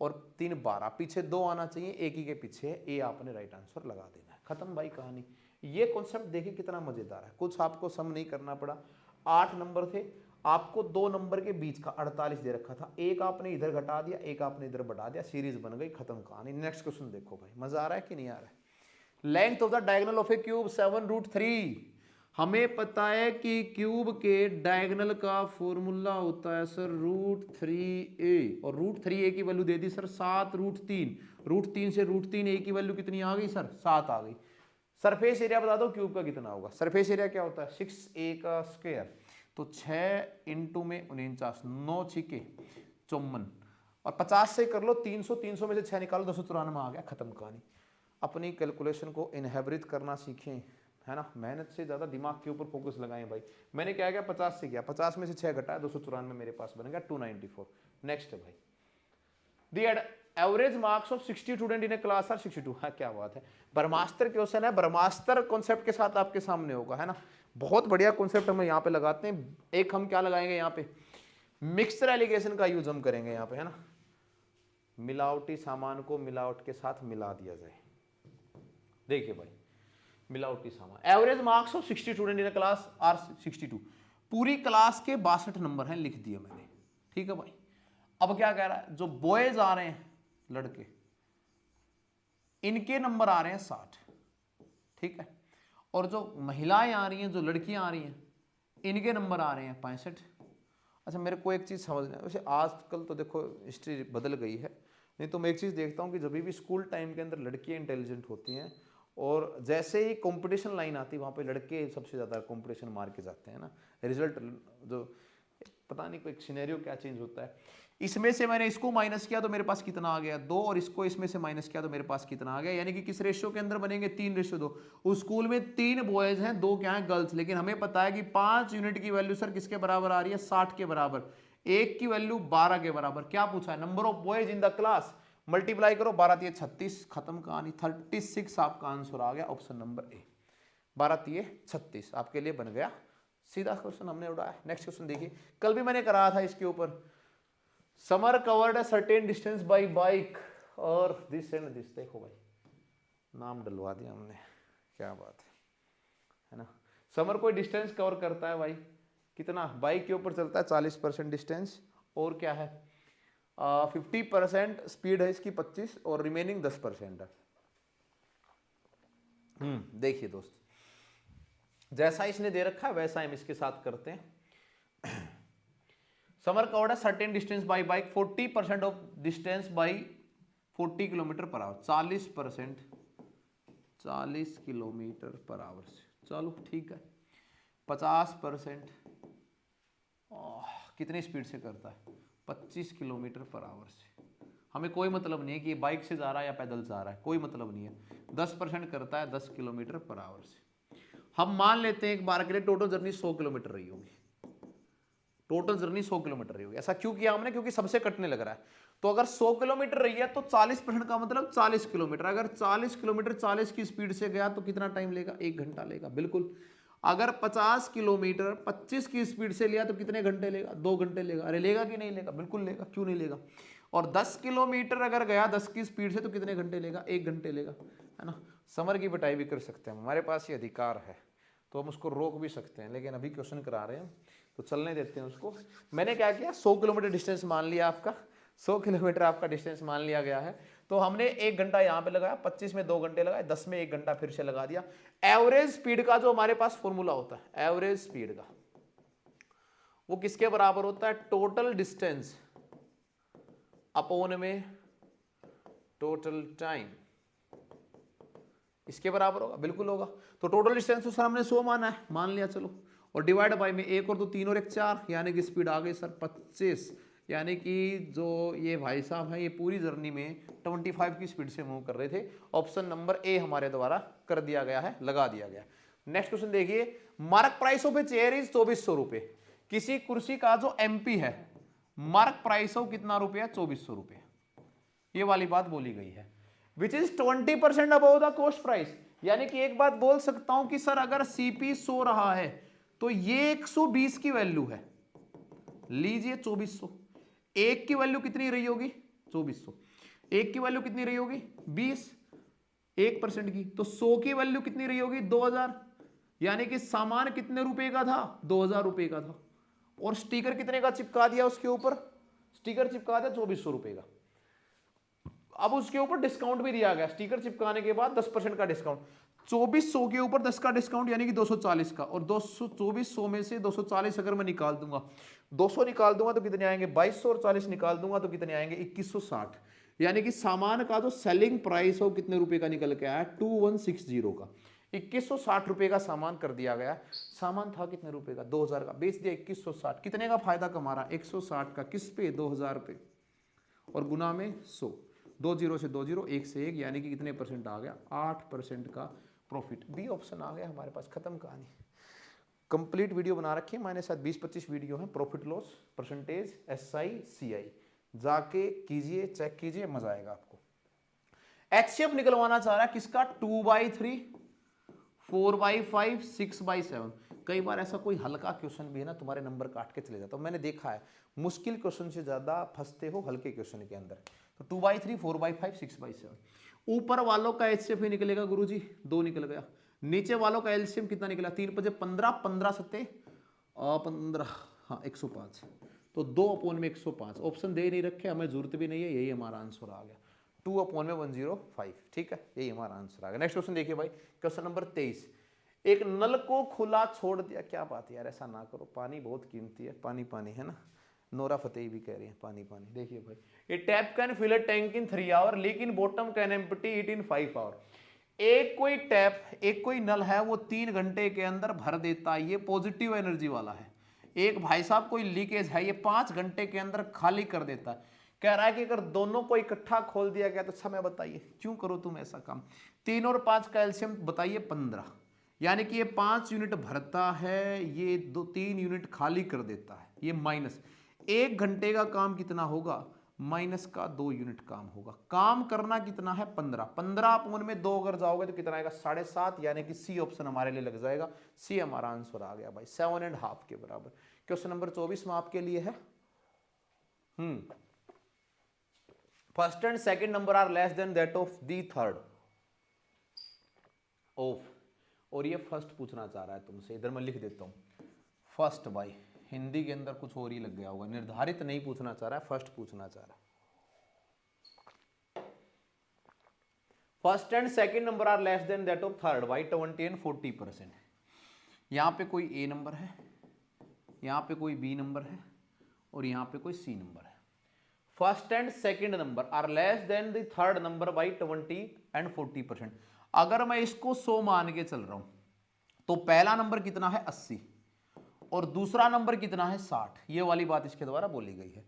और 3 12, पीछे 2 आना चाहिए, एक ही के पीछे है, ये आपने राइट आंसर लगा देना है, खत्म भाई कहानी। ये कॉन्सेप्ट देखिए कितना मजेदार है, कुछ आपको सम नहीं करना पड़ा। 8 नंबर थे, आपको 2 नंबर के बीच का 48 दे रखा था, एक आपने इधर घटा दिया, एक आपने इधर बढ़ा दिया, सीरीज बन गई, खत्म कहानी। नेक्स्ट क्वेश्चन देखो भाई, मजा आ रहा है कि नहीं आ रहा है। Length of the diagonal of A cube 7√3। हमें पता है कि क्यूब के डायगोनल का फॉर्मूला होता है सर √3a, और √3a की वैल्यू दे दी सर 7√3, √3 से √3a की वैल्यू कितनी आ गई सर 7 आ गई। सरफेस एरिया बता दो क्यूब का कितना होगा। सरफेस एरिया क्या होता है 6a का स्क्वायर, तो 6 इंटू में 49, 9 छिके 54 और 50 से कर लो 300, 300 में से 6 निकालो 294 आ गया, खत्म कहानी। अपनी कैलकुलेशन को इनहेबिट करना सीखें, है ना, मेहनत से ज्यादा दिमाग के ऊपर फोकस लगाएं भाई। मैंने क्या किया 50 से किया, 50 में से 6 घटाया 294 मेरे पास बन गया 294। नेक्स्ट है भाई, the average marks of 60 student in a class are 62। हाँ क्या बात है, ब्रह्मास्त्र क्वेश्चन है, ब्रह्मास्त्र कॉन्सेप्ट के साथ आपके सामने होगा, है ना। बहुत बढ़िया कॉन्सेप्ट हम यहाँ पे लगाते हैं। एक हम क्या लगाएंगे यहाँ पे, मिक्सचर एलिगेशन का यूज हम करेंगे यहाँ पे, है ना, मिलावटी सामान को मिलावट के साथ मिला दिया जाए। देखिए भाई, मिलावटी सामान, average marks of 60 student in class are 62, पूरी क्लास के 62 नंबर हैं, लिख दिया मैंने, ठीक है भाई। अब क्या कह रहा है, जो बॉयज आ रहे हैं लड़के, इनके नंबर आ रहे हैं 60, ठीक है, और जो महिलाएं आ रही हैं, जो लड़कियां आ रही हैं, इनके नंबर आ रहे हैं 65। अच्छा मेरे को एक चीज़ समझना है, वैसे आजकल तो देखो हिस्ट्री बदल गई है, नहीं तो मैं एक चीज़ देखता हूँ कि जब भी स्कूल टाइम के अंदर लड़कियाँ इंटेलिजेंट होती हैं और जैसे ही कंपटीशन लाइन आती है वहाँ पे लड़के सबसे ज़्यादा कंपटीशन मार के जाते हैं ना, रिजल्ट जो पता नहीं कोई सिनेरियो क्या चेंज होता है। इसमें से मैंने इसको माइनस किया तो मेरे पास कितना आ गया 2, और इसको इसमें से माइनस किया तो मेरे पास कितना आ गया, यानी कि किस रेशियो के अंदर बनेंगे 3:2। उस स्कूल में 3 बॉयज हैं, 2 क्या हैं गर्ल्स, लेकिन हमें पता है कि 5 यूनिट की वैल्यू सर किसके बराबर आ रही है 60 के बराबर, 1 की वैल्यू 12 के बराबर। क्या पूछा है, number of boys in the class, multiply करो 12 × 36, खत्म कहानी, 36 आपका आंसर आ गया, ऑप्शन नंबर ए, 12 × 36 आपके लिए बन गया। सीधा क्वेश्चन हमने उड़ाया। नेक्स्ट क्वेश्चन देखिए, कल भी मैंने कराया था इसके ऊपर, summer covered a certain distance by bike और दिस एंड दिस, देखो भाई नाम डलवा दिया हमने, क्या बात है ना। समर कोई डिस्टेंस कवर करता है भाई, कितना, बाइक के ऊपर चलता है 40% डिस्टेंस, और क्या है 50% स्पीड है इसकी 25 और रिमेनिंग 10% है। देखिए दोस्त, जैसा इसने दे रखा है वैसा हम इसके साथ करते हैं। समर कवर्ड है certain distance by bike 40% of distance by 40 kilometre per hour, 40% 40 kilometre per hour से, चलो ठीक है। 50% कितनी स्पीड से करता है, 25 किलोमीटर पर आवर से। हमें कोई मतलब नहीं है कि ये बाइक से जा रहा है या पैदल जा रहा है, कोई मतलब नहीं है। 10% करता है 10 किलोमीटर पर आवर से। हम मान लेते हैं एक बार के लिए टोटल जर्नी 100 किलोमीटर रही होगी, टोटल जर्नी 100 किलोमीटर रही होगी। ऐसा क्यों किया हमने, क्योंकि सबसे कटने लग रहा है। तो अगर 100 किलोमीटर रही है तो 40% का मतलब 40 किलोमीटर। अगर 40 किलोमीटर 40 की स्पीड से गया तो कितना टाइम लेगा, 1 घंटा लेगा, बिल्कुल। अगर 50 किलोमीटर 25 की स्पीड से लिया तो कितने घंटे लेगा, 2 घंटे लेगा। अरे लेगा कि नहीं लेगा, बिल्कुल लेगा, क्यों नहीं लेगा। और 10 किलोमीटर अगर गया 10 की स्पीड से तो कितने घंटे लेगा, 1 घंटे लेगा, है ना। समर की पिटाई भी कर सकते हैं, हमारे पास ये अधिकार है, तो हम उसको रोक भी सकते हैं। लेकिन अभी क्वेश्चन करा रहे हैं तो चलने देते हैं उसको। मैंने क्या किया, 100 किलोमीटर डिस्टेंस मान लिया आपका, 100 किलोमीटर आपका डिस्टेंस मान लिया गया है। तो हमने 1 घंटा यहाँ पे लगाया, 25 में 2 घंटे लगाए, 10 में 1 घंटा फिर से लगा दिया। एवरेज स्पीड का जो हमारे पास फॉर्मूला होता है, एवरेज स्पीड का, वो किसके बराबर होता है, टोटल डिस्टेंस अपॉन में टोटल टाइम, इसके बराबर होगा, बिल्कुल होगा। तो टोटल डिस्टेंस तो सर हमने 100 माना है, मान लिया चलो, और डिवाइड बाय में 1 और 2 3 और 1 4, यानी कि स्पीड आ गई सर 25। यानी कि जो ये भाई साहब हैं ये पूरी जर्नी में 25 की स्पीड से मूव कर रहे थे। ऑप्शन नंबर ए हमारे द्वारा कर दिया गया है, लगा दिया गया। नेक्स्ट क्वेश्चन देखिए, mark price of a chair is 2400 रुपए। किसी कुर्सी का जो एमपी है, मार्क प्राइस ऑफ कितना रुपया, 2400 रुपये, ये वाली बात बोली गई है। Which is 20% above the cost price. यानी कि एक बात बोल सकता हूं कि सर अगर सीपी 100 रहा है तो ये 120 की वैल्यू है, लीजिए 2400। एक की वैल्यू कितनी रही होगी, 2400। एक की वैल्यू कितनी रही होगी, 20, 1% की, तो 100 की वैल्यू कितनी रही होगी, 2000। यानी कि सामान कितने रुपए का था, 2000 रुपए का था। और स्टिकर कितने का चिपका दिया उसके ऊपर, स्टिकर चिपका दिया 2400 रुपए का। अब उसके ऊपर डिस्काउंट भी दिया गया, स्टिकर चिपकाने के बाद 10% का डिस्काउंट। 2400 के ऊपर 10 का डिस्काउंट यानी कि 240 का, और 2400 में से 240 अगर मैं निकाल दूंगा, 200 निकाल दूंगा तो कितने आएंगे 2200, और 40 निकाल दूंगा तो कितने आएंगे 2160। यानी कि सामान का जो सेलिंग प्राइस हो कितने रुपए का निकल के आया, 2160 का, 2160 रुपए का सामान कर दिया गया। सामान था कितने रुपए का, 2000 का, बेच दिया 2160। कितने का फायदा कमा रहा, 160 का, किस पे, 2000 पे, और गुना में 100, 2 जीरो से 2 जीरो, 1 से 1, यानी कि कितने परसेंट आ गया, 8% का प्रॉफिट। बी ऑप्शन आ गया हमारे पास, खत्म कहानी। कंप्लीट वीडियो बना रखी है मैंने, शायद 20-25 वीडियो है, profit loss percentage, SI CI, जाके कीजिए, चेक कीजिए, मजा आएगा आपको। HCF निकलवाना चाह रहा है किसका, 2/3, 4/5, 6/7। कई बार ऐसा कोई हल्का क्वेश्चन भी है ना, तुम्हारे नंबर काट के चले जाता है। मैंने देखा है मुश्किल क्वेश्चन से ज्यादा फंसते हो हल्के क्वेश्चन के अंदर। तो 2/3, 4/5, 6/7। ऊपर वालों का HCF ही निकलेगा गुरुजी, 2 निकल गया। नीचे वालों का एलसीएम कितना निकला, 3 5 15, 15 7 15, हाँ 105। तो 2/105। ऑप्शन दे नहीं रखे, हमें जरूरत भी नहीं है, यही हमारा आंसर आ गया, 2/105। ठीक है, यही हमारा आंसर आ गया। नेक्स्ट क्वेश्चन देखिए भाई, क्वेश्चन नंबर 23। एक नल को खुला छोड़ दिया, क्या बात है यार, ऐसा ना करो, पानी बहुत कीमती है, पानी पानी है ना, नोरा फतेही भी कह रही है पानी पानी। देखिए भाई, ये tap can fill a tank in 3 hour लेकिन bottom can empty it in 5 hour. एक कोई टैप, एक कोई नल है, वो 3 घंटे के अंदर भर देता है, ये पॉजिटिव एनर्जी वाला है। एक भाई साहब कोई लीकेज है, ये 5 घंटे के अंदर खाली कर देता है। कह रहा है कि अगर दोनों को इकट्ठा खोल दिया गया तो समय बताइए, क्यों करो तुम ऐसा काम। 3 और 5 का एलसीएम बताइए 15, यानी कि ये 5 यूनिट भरता है, ये 3 यूनिट खाली कर देता है, ये माइनस। 1 घंटे का काम कितना होगा, माइनस का 2 यूनिट काम होगा। काम करना कितना है, 15, 15 में 2 अगर जाओगे तो कितना आएगा, 7.5, यानी कि सी ऑप्शन हमारे लिए लग जाएगा। सी हमारा आंसर आ गया भाई, 7.5 के बराबर। क्वेश्चन नंबर 24 में आपके लिए है, first and second number are less than that of the third of, और ये फर्स्ट पूछना चाह रहा है तुमसे, इधर मैं लिख देता हूं फर्स्ट। भाई हिंदी के अंदर कुछ और ही लग गया होगा, निर्धारित नहीं पूछना चाह रहा है, फर्स्ट पूछना चाह रहा है। First and second number are less than that of third by 20 and 40%। यहां पे कोई ए नंबर है, यहां पे कोई बी नंबर है, और यहाँ पे कोई सी नंबर है। First and second number are less than the third number by 20 and 40%। अगर मैं इसको 100 मान के चल रहा हूं तो पहला नंबर कितना है 80 और दूसरा नंबर कितना है 60। ये वाली बात इसके द्वारा बोली गई है।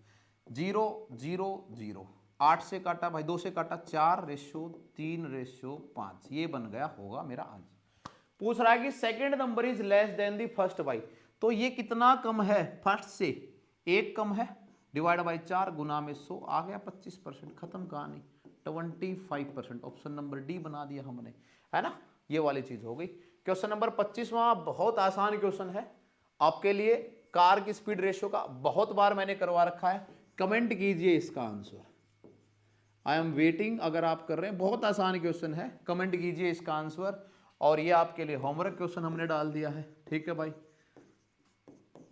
0 0 0, 8 से काटा भाई, 2 से काटा 4:3:5, ये बन गया होगा मेरा आंसर। पूछ रहा है कि second number is less than the first by, तो ये कितना कम है फर्स्ट से, 1 कम है, डिवाइड बाई 4 गुना में 100 आ गया 25%, खत्म कहानी। 25%, ऑप्शन नंबर डी बना दिया हमने, है ना। ये वाली चीज हो गई। क्वेश्चन नंबर 25वां बहुत आसान क्वेश्चन है आपके लिए। कार की स्पीड रेशियो का बहुत बार मैंने करवा रखा है, कमेंट कीजिए इसका आंसर। आई एम वेटिंग, अगर आप कर रहे हैं, बहुत आसान क्वेश्चन है, कमेंट कीजिए इसका आंसर। और ये आपके लिए होमवर्क क्वेश्चन हमने डाल दिया है, ठीक है भाई,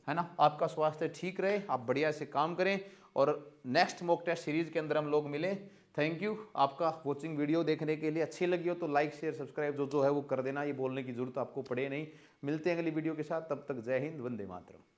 है ना। आपका स्वास्थ्य ठीक रहे, आप बढ़िया से काम करें और नेक्स्ट मॉक टेस्ट सीरीज के अंदर हम लोग मिलें। थैंक यू आपका वॉचिंग, वीडियो देखने के लिए। अच्छी लगी हो तो लाइक शेयर सब्सक्राइब जो है वो कर देना, ये बोलने की जरूरत आपको पड़े नहीं। मिलते हैं अगली वीडियो के साथ, तब तक जय हिंद, वंदे मातरम।